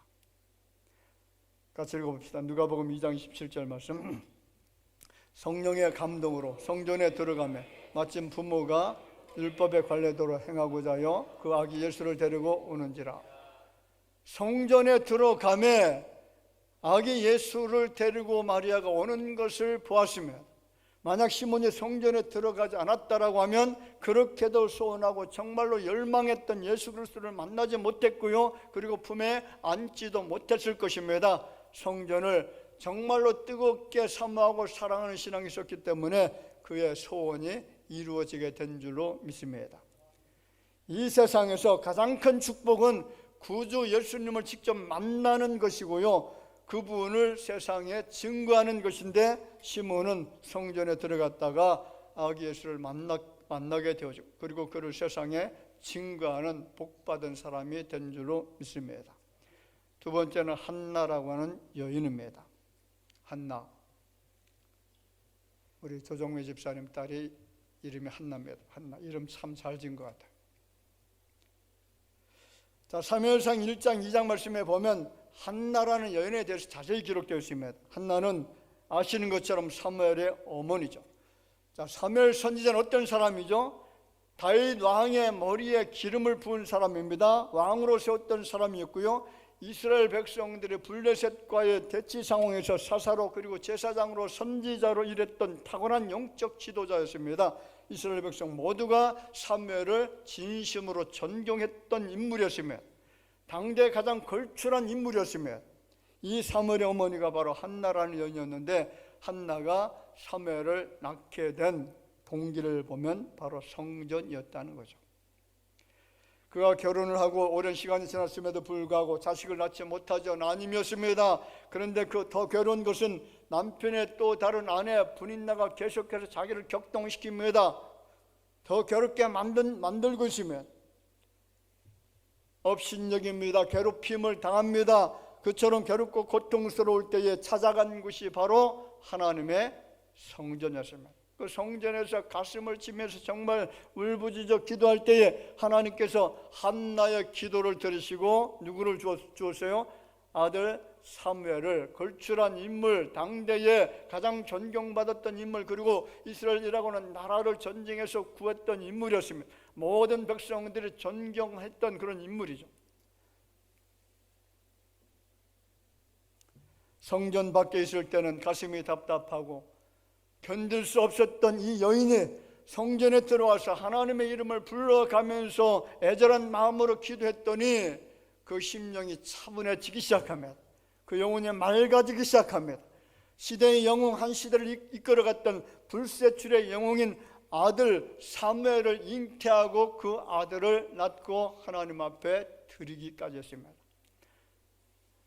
같이 읽어봅시다. 누가복음 2장 27절 말씀. 성령의 감동으로 성전에 들어가며 마침 부모가 율법의 관례대로 행하고자 하여 그 아기 예수를 데리고 오는지라. 성전에 들어가며 아기 예수를 데리고 마리아가 오는 것을 보았으면, 만약 시몬이 성전에 들어가지 않았다라고 하면 그렇게도 소원하고 정말로 열망했던 예수 그리스도를 만나지 못했고요, 그리고 품에 안지도 못했을 것입니다. 성전을 정말로 뜨겁게 사모하고 사랑하는 신앙이 있었기 때문에 그의 소원이 이루어지게 된 줄로 믿습니다. 이 세상에서 가장 큰 축복은 구주 예수님을 직접 만나는 것이고요, 그분을 세상에 증거하는 것인데, 시몬은 성전에 들어갔다가 아기 예수를 만나게 되어지고, 그리고 그를 세상에 증거하는 복받은 사람이 된 줄로 믿습니다. 두 번째는 한나라고 하는 여인입니다. 한나, 우리 조정미 집사님 딸이 이름이 한나입니다. 한나, 이름 참 잘 지은 것 같아요. 자, 사무엘상 1장 2장 말씀에 보면 한나라는 여인에 대해서 자세히 기록되어 있습니다. 한나는 아시는 것처럼 사무엘의 어머니죠. 자, 사무엘 선지자는 어떤 사람이죠? 다윗 왕의 머리에 기름을 부은 사람입니다. 왕으로 세웠던 사람이었고요, 이스라엘 백성들의 블레셋과의 대치 상황에서 사사로, 그리고 제사장으로, 선지자로 일했던 탁월한 영적 지도자였습니다. 이스라엘 백성 모두가 사무엘을 진심으로 존경했던 인물이었으며, 당대 가장 걸출한 인물이었으며, 이 사무엘의 어머니가 바로 한나라는 여인이었는데, 한나가 사무엘을 낳게 된 동기를 보면 바로 성전이었다는 거죠. 그가 결혼을 하고 오랜 시간이 지났음에도 불구하고 자식을 낳지 못하던 아님이었습니다. 그런데 그 더 괴로운 것은 남편의 또 다른 아내 분인나가 계속해서 자기를 격동시킵니다. 더 괴롭게 만들고 있으면 업신여깁니다. 괴롭힘을 당합니다. 그처럼 괴롭고 고통스러울 때에 찾아간 곳이 바로 하나님의 성전이었습니다. 그 성전에서 가슴을 치면서 정말 울부짖어 기도할 때에 하나님께서 한나의 기도를 들으시고 누구를 주었어요? 아들 사무엘을, 걸출한 인물, 당대에 가장 존경받았던 인물, 그리고 이스라엘이라고 하는 나라를 전쟁에서 구했던 인물이었습니다. 모든 백성들이 존경했던 그런 인물이죠. 성전 밖에 있을 때는 가슴이 답답하고 견딜 수 없었던 이 여인이 성전에 들어와서 하나님의 이름을 불러가면서 애절한 마음으로 기도했더니 그 심령이 차분해지기 시작합니다. 그 영혼이 맑아지기 시작합니다. 시대의 영웅, 한 시대를 이끌어갔던 불세출의 영웅인 아들 사무엘을 잉태하고 그 아들을 낳고 하나님 앞에 드리기까지 했습니다.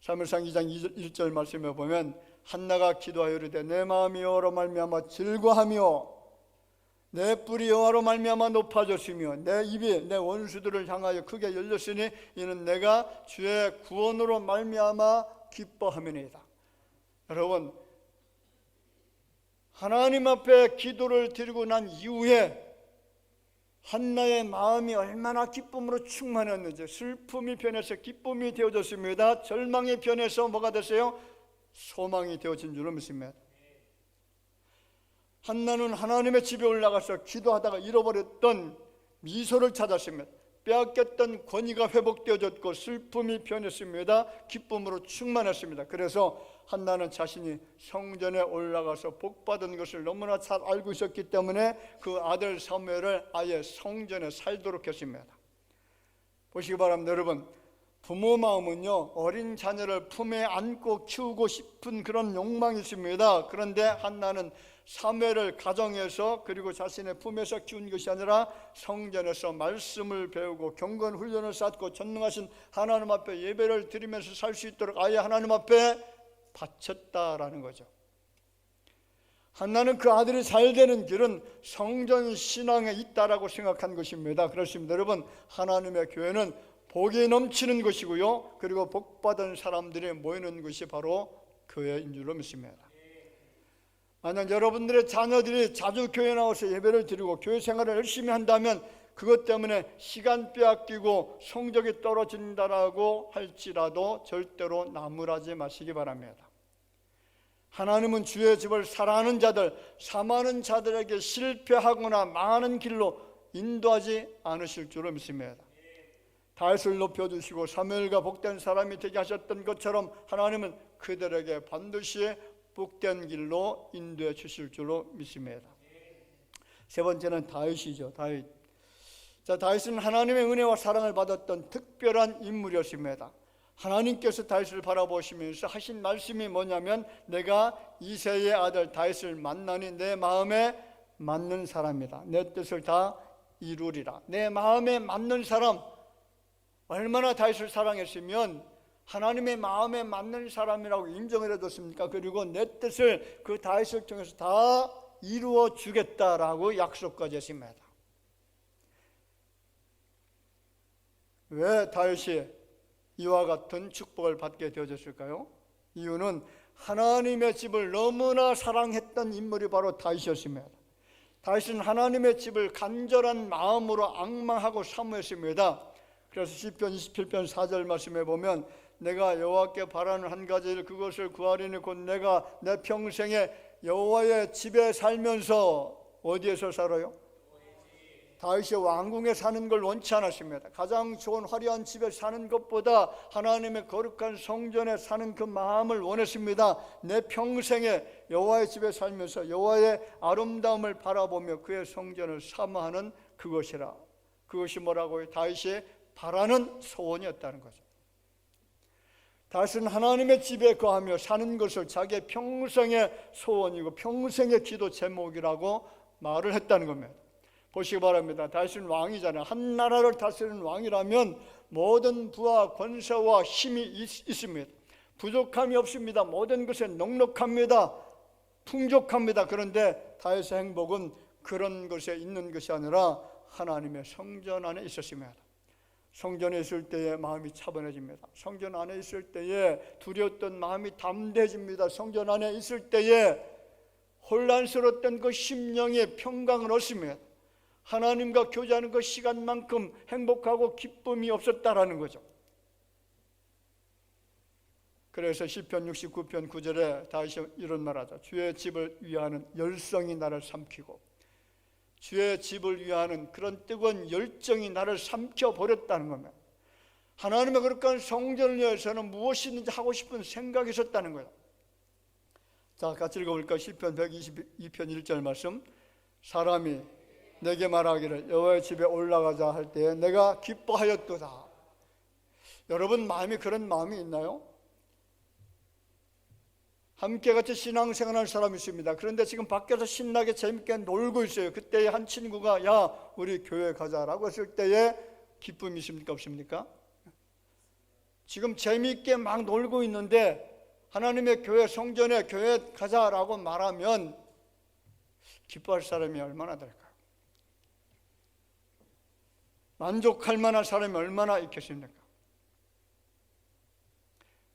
사무엘상 2장 1절 말씀에 보면 한나가 기도하여 이르되 내 마음이 여호와로 말미암아 즐거하며 내 뿔이 여호와로 말미암아 높아졌으며 내 입이 내 원수들을 향하여 크게 열렸으니 이는 내가 주의 구원으로 말미암아 기뻐함이니이다. 여러분, 하나님 앞에 기도를 드리고 난 이후에 한나의 마음이 얼마나 기쁨으로 충만했는지, 슬픔이 변해서 기쁨이 되어졌습니다. 절망이 변해서 뭐가 됐어요? 소망이 되어진 줄로 믿습니다. 한나는 하나님의 집에 올라가서 기도하다가 잃어버렸던 미소를 찾았습니다. 빼앗겼던 권위가 회복되어졌고 슬픔이 변했습니다. 기쁨으로 충만했습니다. 그래서 한나는 자신이 성전에 올라가서 복받은 것을 너무나 잘 알고 있었기 때문에 그 아들 사무엘을 아예 성전에 살도록 했습니다. 보시기 바랍니다. 여러분, 부모 마음은요, 어린 자녀를 품에 안고 키우고 싶은 그런 욕망이 있습니다. 그런데 한나는 사무엘을 가정에서 그리고 자신의 품에서 키운 것이 아니라 성전에서 말씀을 배우고 경건 훈련을 쌓고 전능하신 하나님 앞에 예배를 드리면서 살 수 있도록 아예 하나님 앞에 바쳤다라는 거죠. 한나는 그 아들이 잘 되는 길은 성전 신앙에 있다라고 생각한 것입니다. 그렇습니다. 여러분, 하나님의 교회는 복이 넘치는 것이고요, 그리고 복받은 사람들이 모이는 것이 바로 교회인 줄로 믿습니다. 만약 여러분들의 자녀들이 자주 교회 나와서 예배를 드리고 교회 생활을 열심히 한다면 그것 때문에 시간 빼앗기고 성적이 떨어진다라고 할지라도 절대로 나무라지 마시기 바랍니다. 하나님은 주의 집을 사랑하는 자들, 사모하는 자들에게 실패하거나 망하는 길로 인도하지 않으실 줄로 믿습니다. 다윗을 높여주시고 사무엘과 복된 사람이 되게 하셨던 것처럼 하나님은 그들에게 반드시 복된 길로 인도해 주실 줄로 믿습니다. 세 번째는 다윗이죠. 다윗은 하나님의 은혜와 사랑을 받았던 특별한 인물이었습니다. 하나님께서 다윗을 바라보시면서 하신 말씀이 뭐냐면, 내가 이새의 아들 다윗을 만나니 내 마음에 맞는 사람이다. 내 뜻을 다 이루리라. 내 마음에 맞는 사람, 얼마나 다윗을 사랑했으면 하나님의 마음에 맞는 사람이라고 인정을 해줬습니까? 그리고 내 뜻을 그 다윗을 통해서 다 이루어 주겠다라고 약속까지 했습니다. 왜 다윗이 이와 같은 축복을 받게 되어졌을까요? 이유는 하나님의 집을 너무나 사랑했던 인물이 바로 다윗이었습니다. 다윗은 하나님의 집을 간절한 마음으로 앙망하고 사모했습니다. 그래서 시편 27편 4절 말씀에 보면, 내가 여호와께 바라는 한 가지 일, 그것을 구하리니 곧 내가 내 평생에 여호와의 집에 살면서, 어디에서 살아요? 다윗이 왕궁에 사는 걸 원치 않았습니다. 가장 좋은 화려한 집에 사는 것보다 하나님의 거룩한 성전에 사는 그 마음을 원했습니다. 내 평생에 여호와의 집에 살면서 여호와의 아름다움을 바라보며 그의 성전을 사모하는 그것이라. 그것이 뭐라고요? 다윗이 바라는 소원이었다는 거죠. 다윗은 하나님의 집에 거하며 사는 것을 자기의 평생의 소원이고 평생의 기도 제목이라고 말을 했다는 겁니다. 보시기 바랍니다. 다윗은 왕이잖아요. 한 나라를 다스리는 왕이라면 모든 부와 권세와 힘이 있습니다. 부족함이 없습니다. 모든 것에 넉넉합니다. 풍족합니다. 그런데 다윗의 행복은 그런 것에 있는 것이 아니라 하나님의 성전 안에 있었습니다. 성전에 있을 때에 마음이 차분해집니다. 성전 안에 있을 때에 두려웠던 마음이 담대해집니다. 성전 안에 있을 때에 혼란스러웠던 그 심령의 평강을 얻습니다. 하나님과 교제하는 그 시간만큼 행복하고 기쁨이 없었다라는 거죠. 그래서 시편 69편 9절에 다윗이 이런 말하죠. 주의 집을 위하는 열성이 나를 삼키고, 주의 집을 위하는 그런 뜨거운 열정이 나를 삼켜버렸다는 겁니다. 하나님의 거룩한 성전을 위해서는 무엇이든지 하고 싶은 생각이 있었다는 거예요. 자, 같이 읽어볼까요? 시편 122편 1절 말씀. 사람이 내게 말하기를 여호와의 집에 올라가자 할 때에 내가 기뻐하였도다. 여러분 마음이 그런 마음이 있나요? 함께 같이 신앙생활하는 사람이 있습니다. 그런데 지금 밖에서 신나게 재밌게 놀고 있어요. 그때 한 친구가 야 우리 교회 가자라고 했을 때에 기쁨이 있습니까? 없습니까? 지금 재미있게 막 놀고 있는데 하나님의 교회 성전에 교회 가자라고 말하면 기뻐할 사람이 얼마나 될까요? 만족할 만한 사람이 얼마나 있겠습니까?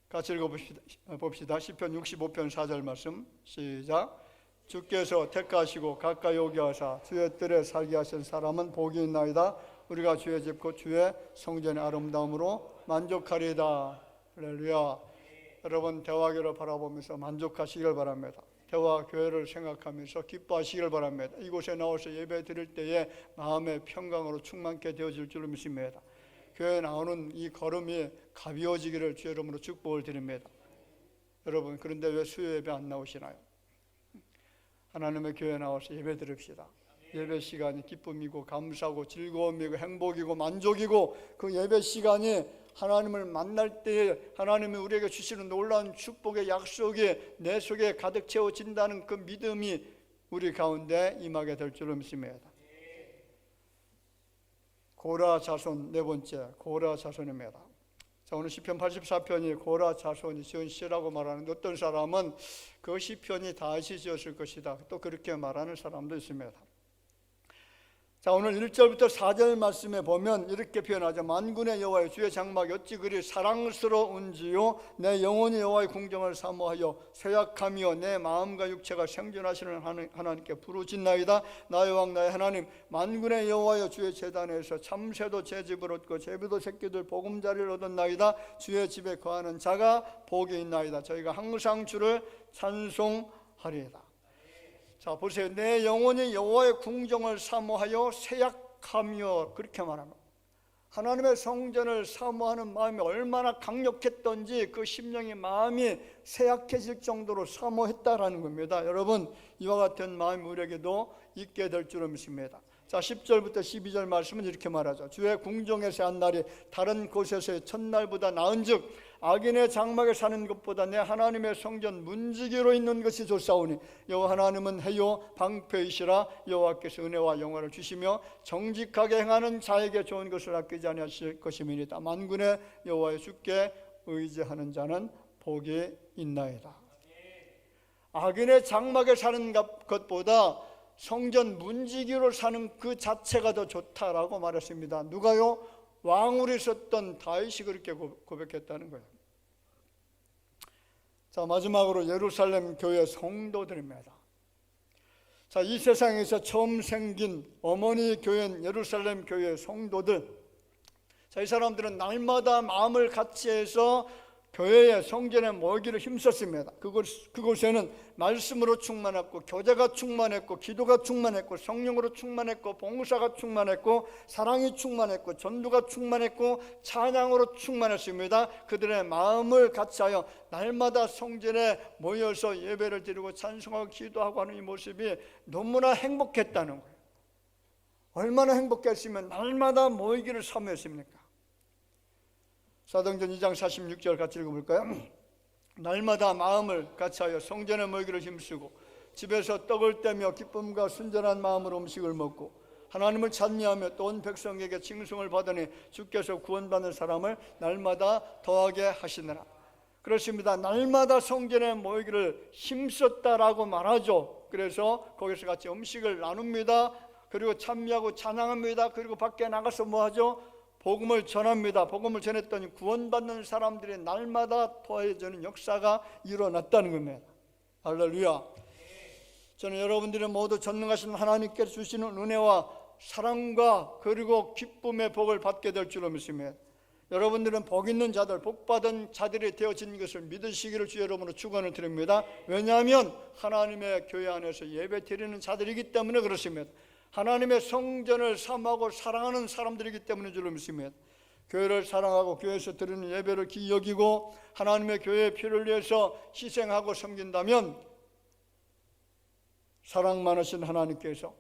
같이 읽어봅시다. 시편 65편 4절 말씀 시작. 주께서 택하시고 가까이 오게 하사 주의 뜰에 살게 하신 사람은 복이 있나이다. 우리가 주의 집 곧 주의 성전의 아름다움으로 만족하리이다. 할렐루야. 여러분 대화교를 바라보면서 만족하시길 바랍니다. 대화교회를 생각하면서 기뻐하시길 바랍니다. 이곳에 나와서 예배 드릴 때에 마음의 평강으로 충만케 되어질 줄로 믿습니다. 교회에 나오는 이 걸음이 가벼워지기를 주의 이름으로 축복을 드립니다. 여러분 그런데 왜 수요 예배 안 나오시나요? 하나님의 교회에 나와서 예배 드립시다. 예배 시간이 기쁨이고 감사고 즐거움이고 행복이고 만족이고 그 예배 시간이 하나님을 만날 때 하나님이 우리에게 주시는 놀라운 축복의 약속이 내 속에 가득 채워진다는 그 믿음이 우리 가운데 임하게 될 줄로 믿습니다. 고라 자손 네 번째 고라 자손입니다. 자, 오늘 시편 84편이 고라 자손이 지은 시라고 말하는데 어떤 사람은 그 시편이 다윗이 지었을 것이다 또 그렇게 말하는 사람도 있습니다. 자, 오늘 1절부터 4절 말씀에 보면 이렇게 표현하죠. 만군의 여호와여 주의 장막이 어찌 그리 사랑스러운지요 내 영혼이 여호와의 궁정을 사모하여 쇠약하며 내 마음과 육체가 생존하시는 하나님께 부르짖나이다. 나의 왕 나의 하나님 만군의 여호와여 주의 제단에서 참새도 제 집을 얻고 제비도 새끼들 보금자리를 얻었나이다. 주의 집에 거하는 자가 복이 있나이다. 저희가 항상 주를 찬송하리이다. 자 보세요. 내 영혼이 여호와의 궁정을 사모하여 쇠약하며 그렇게 말합니다. 하나님의 성전을 사모하는 마음이 얼마나 강력했던지 그 심령의 마음이 쇠약해질 정도로 사모했다라는 겁니다. 여러분 이와 같은 마음이 우리에게도 있게 될 줄을 믿습니다. 자 10절부터 12절 말씀은 이렇게 말하죠. 주의 궁정에서 한 날이 다른 곳에서의 첫날보다 나은즉 악인의 장막에 사는 것보다 내 하나님의 성전 문지기로 있는 것이 좋사오니 여호와 하나님은 해요 방패이시라. 여호와께서 은혜와 영화를 주시며 정직하게 행하는 자에게 좋은 것을 아끼지 아니하실 것임이니이다. 만군의 여호와의 주께 의지하는 자는 복이 있나이다. 악인의 장막에 사는 것보다 성전 문지기로 사는 그 자체가 더 좋다라고 말했습니다. 누가요? 왕으로 있었던 다윗이 그렇게 고백했다는 거예요. 자 마지막으로 예루살렘 교회 성도들입니다. 자, 이 세상에서 처음 생긴 어머니 교회인 예루살렘 교회 성도들, 자, 이 사람들은 날마다 마음을 같이해서 교회의 성전에 모이기를 힘썼습니다. 그곳에는 말씀으로 충만했고 교제가 충만했고 기도가 충만했고 성령으로 충만했고 봉사가 충만했고 사랑이 충만했고 전도가 충만했고 찬양으로 충만했습니다. 그들의 마음을 같이하여 날마다 성전에 모여서 예배를 드리고 찬송하고 기도하고 하는 이 모습이 너무나 행복했다는 거예요. 얼마나 행복했으면 날마다 모이기를 사모했습니까? 사도행전 2장 46절 같이 읽어볼까요? 날마다 마음을 같이하여 성전에 모이기를 힘쓰고 집에서 떡을 떼며 기쁨과 순전한 마음으로 음식을 먹고 하나님을 찬미하며 또 온 백성에게 칭송을 받으니 주께서 구원받는 사람을 날마다 더하게 하시느라. 그렇습니다. 날마다 성전에 모이기를 힘썼다라고 말하죠. 그래서 거기서 같이 음식을 나눕니다. 그리고 찬미하고 찬양합니다. 그리고 밖에 나가서 뭐하죠? 복음을 전합니다. 복음을 전했더니 구원받는 사람들이 날마다 더해지는 역사가 일어났다는 겁니다. 할렐루야. 저는 여러분들이 모두 전능하신 하나님께 주시는 은혜와 사랑과 그리고 기쁨의 복을 받게 될 줄로 믿습니다. 여러분들은 복 있는 자들, 복받은 자들이 되어진 것을 믿으시기를 주의 이름으로 축원을 드립니다. 왜냐하면 하나님의 교회 안에서 예배 드리는 자들이기 때문에 그렇습니다. 하나님의 성전을 사모하고 사랑하는 사람들이기 때문에 줄로 믿습니다. 교회를 사랑하고 교회에서 드리는 예배를 귀히 여기고 하나님의 교회의 피를 위해서 희생하고 섬긴다면 사랑 많으신 하나님께서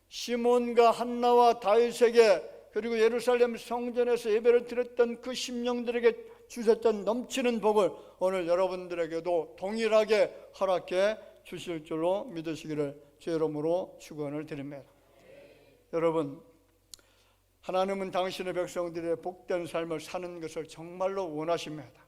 시몬과 한나와 다윗에게 그리고 예루살렘 성전에서 예배를 드렸던 그 심령들에게 주셨던 넘치는 복을 오늘 여러분들에게도 동일하게 허락해 주실 줄로 믿으시기를 주의 이름으로 축원을 드립니다. 여러분, 하나님은 당신의 백성들의 복된 삶을 사는 것을 정말로 원하십니다.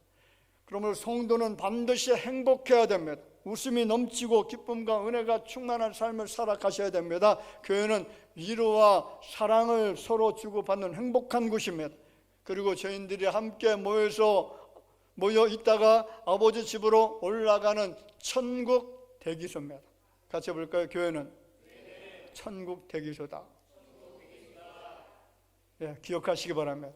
그러므로 성도는 반드시 행복해야 됩니다. 웃음이 넘치고 기쁨과 은혜가 충만한 삶을 살아가셔야 됩니다. 교회는 위로와 사랑을 서로 주고받는 행복한 곳입니다. 그리고 저희들이 함께 모여 있다가 아버지 집으로 올라가는 천국 대기소입니다. 같이 해볼까요? 교회는 천국 대기소다. 예, 기억하시기 바랍니다.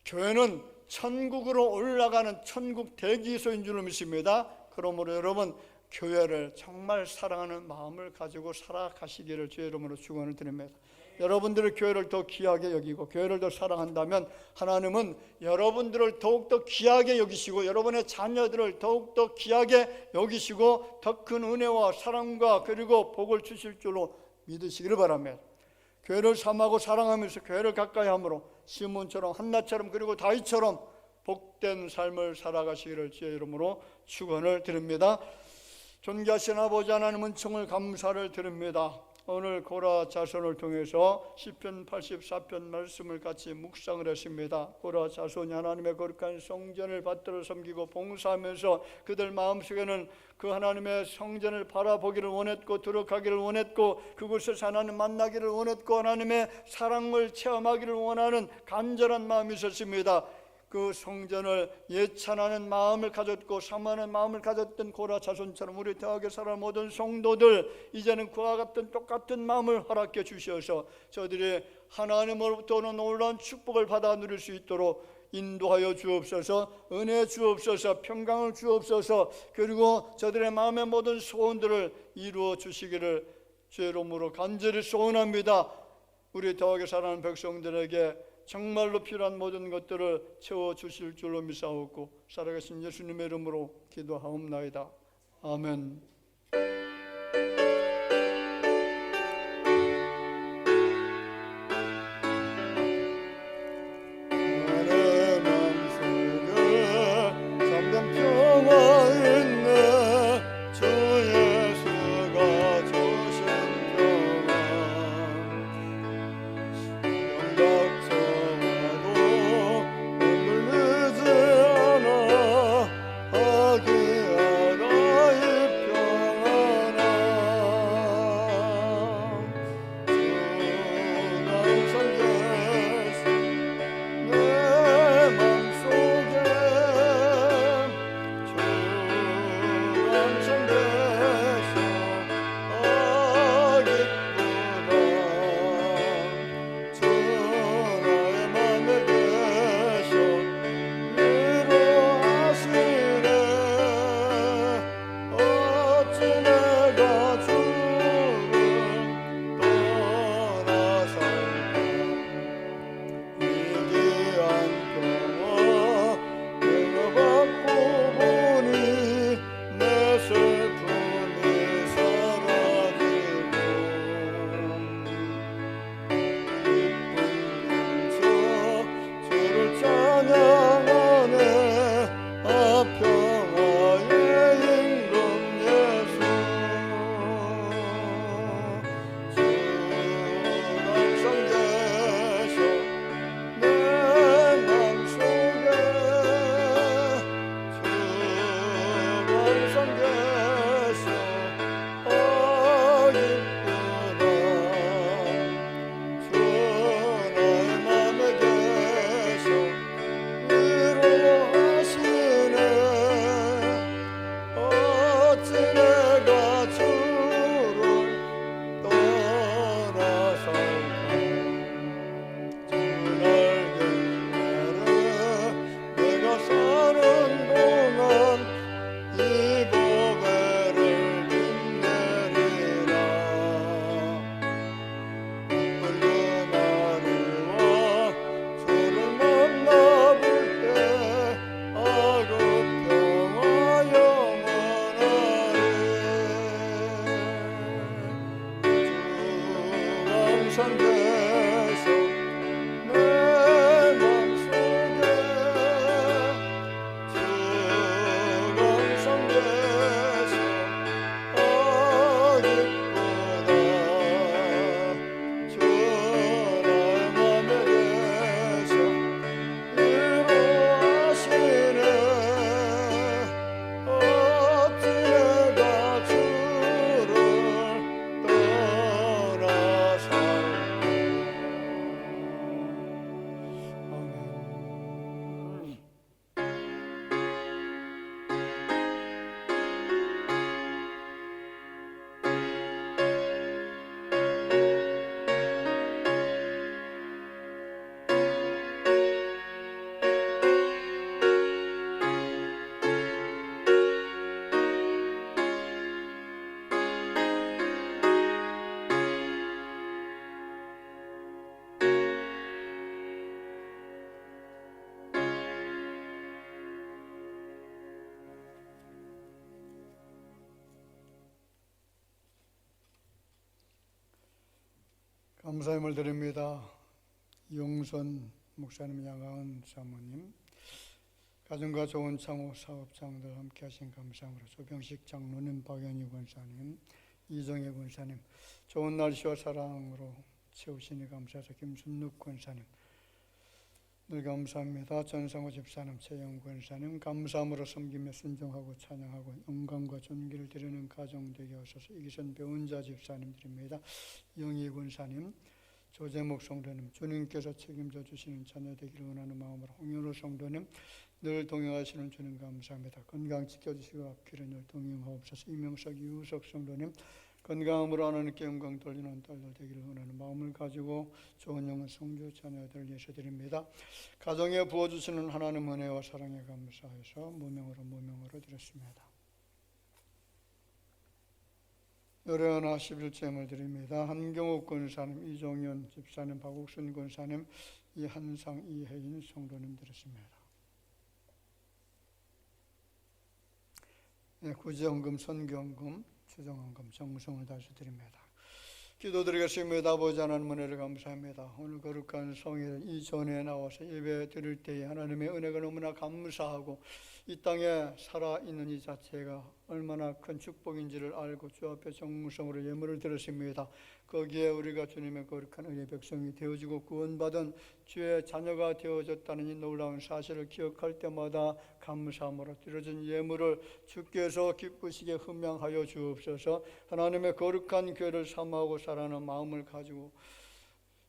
교회는 천국으로 올라가는 천국 대기소인 줄 믿습니다. 그러므로 여러분, 교회를 정말 사랑하는 마음을 가지고 살아가시기를 주의 이름으로 축원을 드립니다. 여러분들의 교회를 더 귀하게 여기고 교회를 더 사랑한다면 하나님은 여러분들을 더욱더 귀하게 여기시고 여러분의 자녀들을 더욱더 귀하게 여기시고 더 큰 은혜와 사랑과 그리고 복을 주실 줄로 믿으시기를 바랍니다. 교회를 사랑하고 사랑하면서 교회를 가까이 함으로 시몬처럼 한나처럼 그리고 다윗처럼 복된 삶을 살아가시기를 주의 이름으로 축원을 드립니다. 존귀하신 아버지 하나님, 은총을 감사를 드립니다. 오늘 고라 자손을 통해서 시편 84편 말씀을 같이 묵상을 했습니다. 고라 자손이 하나님의 거룩한 성전을 받들어 섬기고 봉사하면서 그들 마음속에는 그 하나님의 성전을 바라보기를 원했고 들어가기를 원했고 그곳에서 하나님 만나기를 원했고 하나님의 사랑을 체험하기를 원하는 간절한 마음이 있었습니다. 그 성전을 예찬하는 마음을 가졌고 사모하는 마음을 가졌던 고라 자손처럼 우리 대학에 살아온 모든 성도들 이제는 그와 같은 똑같은 마음을 허락해 주셔서 저들이 하나님으로부터 오는 놀라운 축복을 받아 누릴 수 있도록 인도하여 주옵소서. 은혜 주옵소서. 평강을 주옵소서. 그리고 저들의 마음의 모든 소원들을 이루어 주시기를 주의 이름으로 간절히 소원합니다. 우리 대학에 살아가는 백성들에게 정말로 필요한 모든 것들을 채워주실 줄로 믿사옵고 살아계신 예수님의 이름으로 기도하옵나이다. 아멘. 나의 마음속에 잠든 평화 있네. 주 예수가 주신 평화 감사함을 드립니다. 용선 목사님, 양가은 사모님, 가정과 좋은 창호 사업장들 함께 하신 감사함으로 조병식 장로님, 박연희 권사님, 이정혜 권사님, 좋은 날씨와 사랑으로 채우시니 감사해서 김순묵 권사님 늘 감사합니다. 전상호 집사님, 최영 권사님 감사함으로 섬김에 순종하고 찬양하고 영광과 존귀를 드리는 가정 되게 하소서. 이기선 배운자 집사님들입니다. 영희 권사님, 조재목 성도님, 주님께서 책임져 주시는 자녀 되기를 원하는 마음으로 홍현우 성도님 늘 동행하시는 주님 감사합니다. 건강 지켜주시고 앞길에 늘 동행하옵소서. 이명석, 이우석 성도님 건강함으로 하나님께 영광 돌리는 딸들 되기를 원하는 마음을 가지고 좋은 영혼 성주 자녀들 예수드립니다. 가정에 부어주시는 하나님 은혜와 사랑에 감사해서 무명으로 드렸습니다. 열애하나 11제물 드립니다. 한경욱 권사님, 이종현 집사님, 박옥순 권사님, 이한상, 이혜인 성도님 드렸습니다. 네, 구제헌금, 선교헌금, 추정헌금, 정성을 다시 드립니다. 기도드리겠습니다. 아버지 하나님 은혜를 감사합니다. 오늘 거룩한 성일 이 전에 나와서 예배 드릴 때에 하나님의 은혜가 너무나 감사하고 이 땅에 살아있는 이 자체가 얼마나 큰 축복인지를 알고 주 앞에 정성으로 예물을 드렸습니다. 거기에 우리가 주님의 거룩한 은혜의 백성이 되어지고 구원받은 주의 자녀가 되어졌다는 이 놀라운 사실을 기억할 때마다 감사함으로 드려진 예물을 주께서 기쁘시게 흠양하여 주옵소서. 하나님의 거룩한 교회를 사모하고 살아가는 마음을 가지고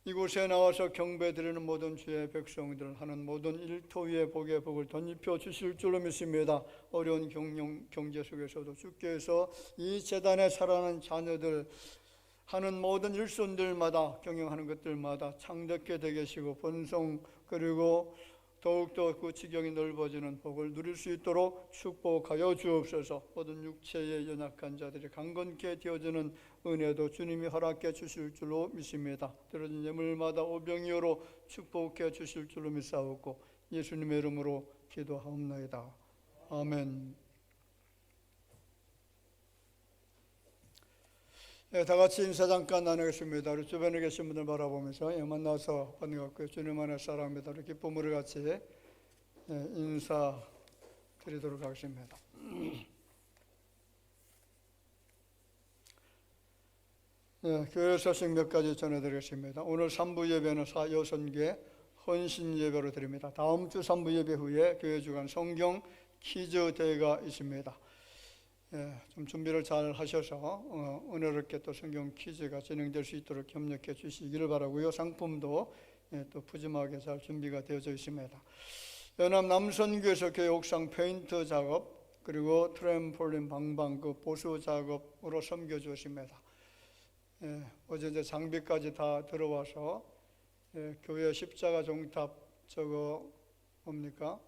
이곳에 나와서 경배드리는 모든 주의 백성들 하는 모든 일터 위에 복의 복을 덧입혀 주실 줄로 믿습니다. 어려운 경제 속에서도 주께서 이 재단에 살아가는 자녀들 하는 모든 일손들마다 경영하는 것들마다 창대케 되게 하시고 번성 그리고 더욱더 그 지경이 넓어지는 복을 누릴 수 있도록 축복하여 주옵소서. 모든 육체의 연약한 자들이 강건케 되어지는 은혜도 주님이 허락해 주실 줄로 믿습니다. 들어진 예물마다 오병이어로 축복해 주실 줄로 믿사옵고 예수님의 이름으로 기도하옵나이다. 아멘. 네, 다 같이 인사 잠깐 나누겠습니다. 우리 주변에 계신 분들 바라보면서 만나서 반갑고요. 주님 안에 사랑합니다. 우리 기쁨으로 같이 인사 드리도록 하겠습니다. 네, 교회 소식 몇 가지 전해드리겠습니다. 오늘 3부 예배는 여선계 헌신 예배로 드립니다. 다음 주 3부 예배 후에 교회 주간 성경 퀴즈 대회가 있습니다. 좀 준비를 잘 하셔서 은혜롭게 또 성경 퀴즈가 진행될 수 있도록 협력해 주시기를 바라고요. 상품도 또 푸짐하게 잘 준비가 되어져 있습니다. 연합 남선교에서 교회 옥상 페인트 작업 그리고 트램폴린 방방 그 보수 작업으로 섬겨 주십니다. 어제 이제 장비까지 다 들어와서 교회 십자가 종탑 저거 뭡니까?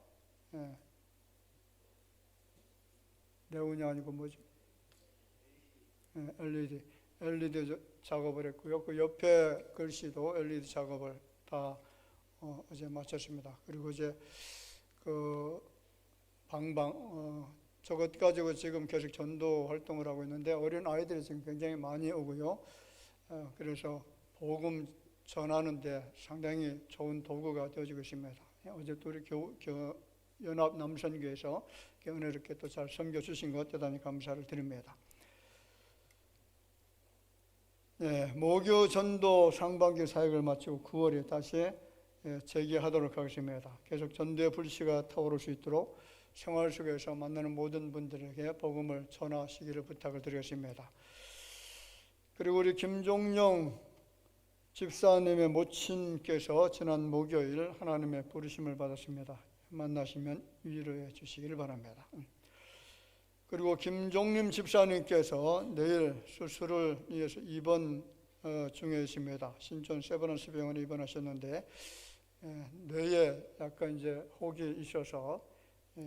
네온이 아니고 뭐지? LED 작업을 했고요. 그 옆에 글씨도 LED 작업을 다 어제 마쳤습니다. 그리고 이제 그 방방 저것 가지고 지금 계속 전도 활동을 하고 있는데 어린 아이들이 지금 굉장히 많이 오고요. 그래서 복음 전하는데 상당히 좋은 도구가 되어지고 있습니다. 어제 또 우리 연합 남선교에서 은혜롭게 또 잘 섬겨주신 것 대단히 감사를 드립니다. 모교 전도 상반기 사역을 마치고 9월에 다시 재개하도록 하겠습니다. 계속 전도의 불씨가 타오를 수 있도록 생활 속에서 만나는 모든 분들에게 복음을 전하시기를 부탁을 드리겠습니다. 그리고 우리 김종영 집사님의 모친께서 지난 목요일 하나님의 부르심을 받았습니다. 만나시면 위로해 주시기를 바랍니다. 그리고 김종림 집사님께서 내일 수술을 위해서 입원 중에 있습니다. 신촌 세브란스 병원에 입원하셨는데 뇌에 약간 이제 혹이 있어서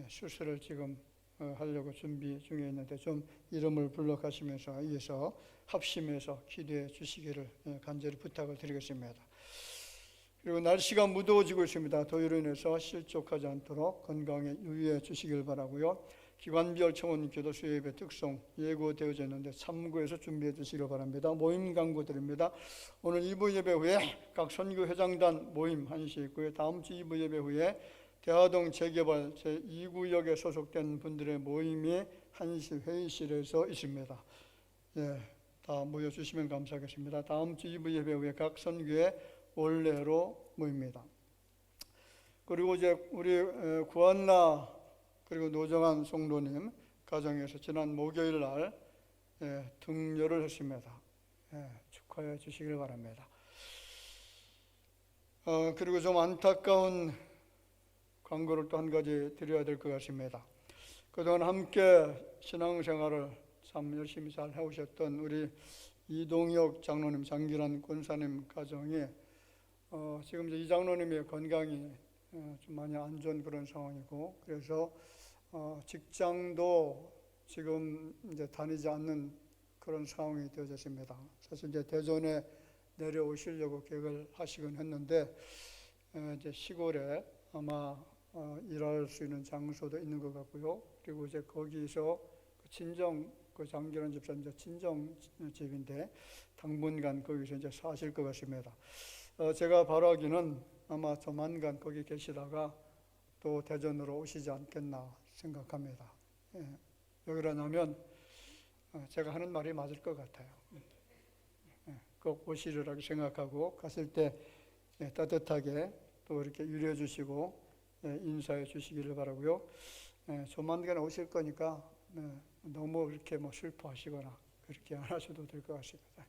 수술을 지금 하려고 준비 중에 있는데 좀 이름을 불러가시면서 위해서 합심해서 기도해 주시기를 간절히 부탁을 드리겠습니다. 그리고 날씨가 무더워지고 있습니다. 더위로 인해서 실족하지 않도록 건강에 유의해 주시길 바라고요. 기관별 청원 기도 수요예배 특송 예고되어져 있는데 참고해서 준비해 주시기 바랍니다. 모임 광고 드립니다. 오늘 2부 예배 후에 각 선교회장단 모임 1시 있고요. 다음 주 2부 예배 후에 대화동 재개발 제2구역에 소속된 분들의 모임이 1시 회의실에서 있습니다. 예, 다 모여주시면 감사하겠습니다. 다음 주 2부 예배 후에 각 선교회 원래로 모입니다. 그리고 이제 우리 구한나 그리고 노정한 성도님 가정에서 지난 목요일 날 등려를 했습니다. 축하해 주시길 바랍니다. 그리고 좀 안타까운 광고를 또 한 가지 드려야 될 것 같습니다. 그동안 함께 신앙생활을 참 열심히 잘 해오셨던 우리 이동혁 장로님, 장기란 권사님 가정이 지금 이제 이 장로님의 건강이 좀 많이 안 좋은 그런 상황이고, 그래서 직장도 지금 이제 다니지 않는 그런 상황이 되어졌습니다. 사실 이제 대전에 내려오시려고 계획을 하시곤 했는데 이제 시골에 아마 일할 수 있는 장소도 있는 것 같고요. 그리고 이제 거기서 친정 장기란 집사님 이제 친정 집인데 당분간 거기서 이제 사실 것 같습니다. 제가 바라기는 아마 조만간 거기 계시다가 또 대전으로 오시지 않겠나 생각합니다. 왜 그러냐면 제가 하는 말이 맞을 것 같아요. 꼭 오시리라고 생각하고 갔을 때 따뜻하게 또 이렇게 유려해 주시고 인사해 주시기를 바라고요. 조만간 오실 거니까 너무 이렇게 뭐 슬퍼하시거나 그렇게 안 하셔도 될 것 같습니다.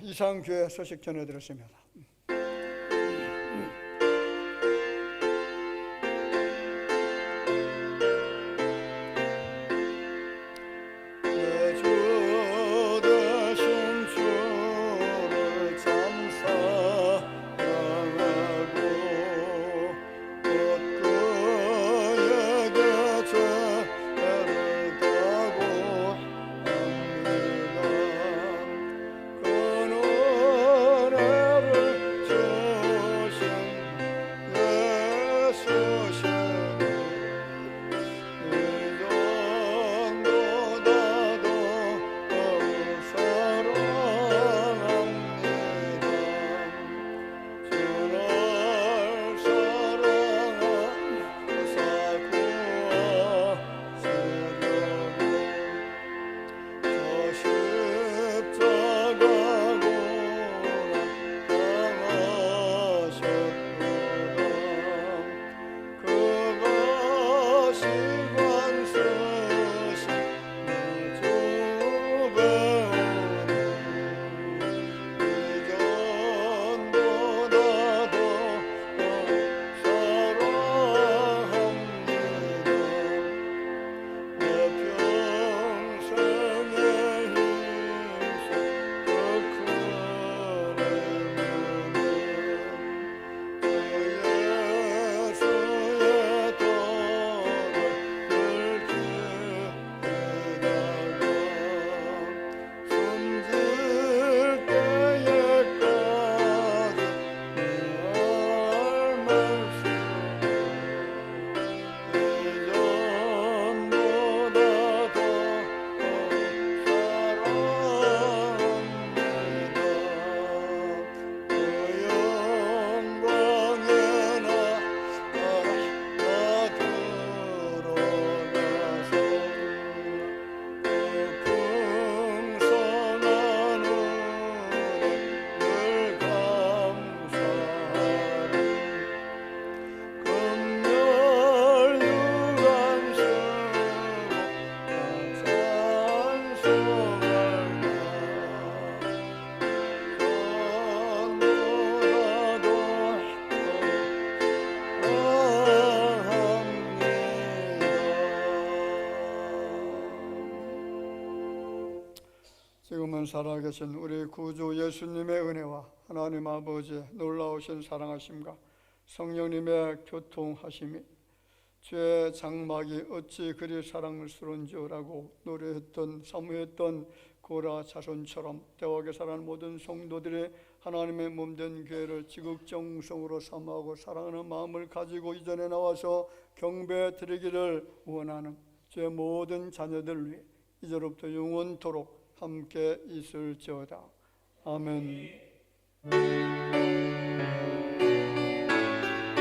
이상 교회 소식 전해드렸습니다. 지금은 살아계신 우리 구주 예수님의 은혜와 하나님 아버지의 놀라우신 사랑하심과 성령님의 교통하심이 주의 장막이 어찌 그리 사랑스러운지라고 노래했던 사모했던 고라 자손처럼 대학에 살아가는 모든 성도들이 하나님의 몸된 교회를 지극정성으로 사모하고 사랑하는 마음을 가지고 이전에 나와서 경배 드리기를 원하는 주의 모든 자녀들 위해 이제로부터 영원토록 함께 있을지어다. 아멘.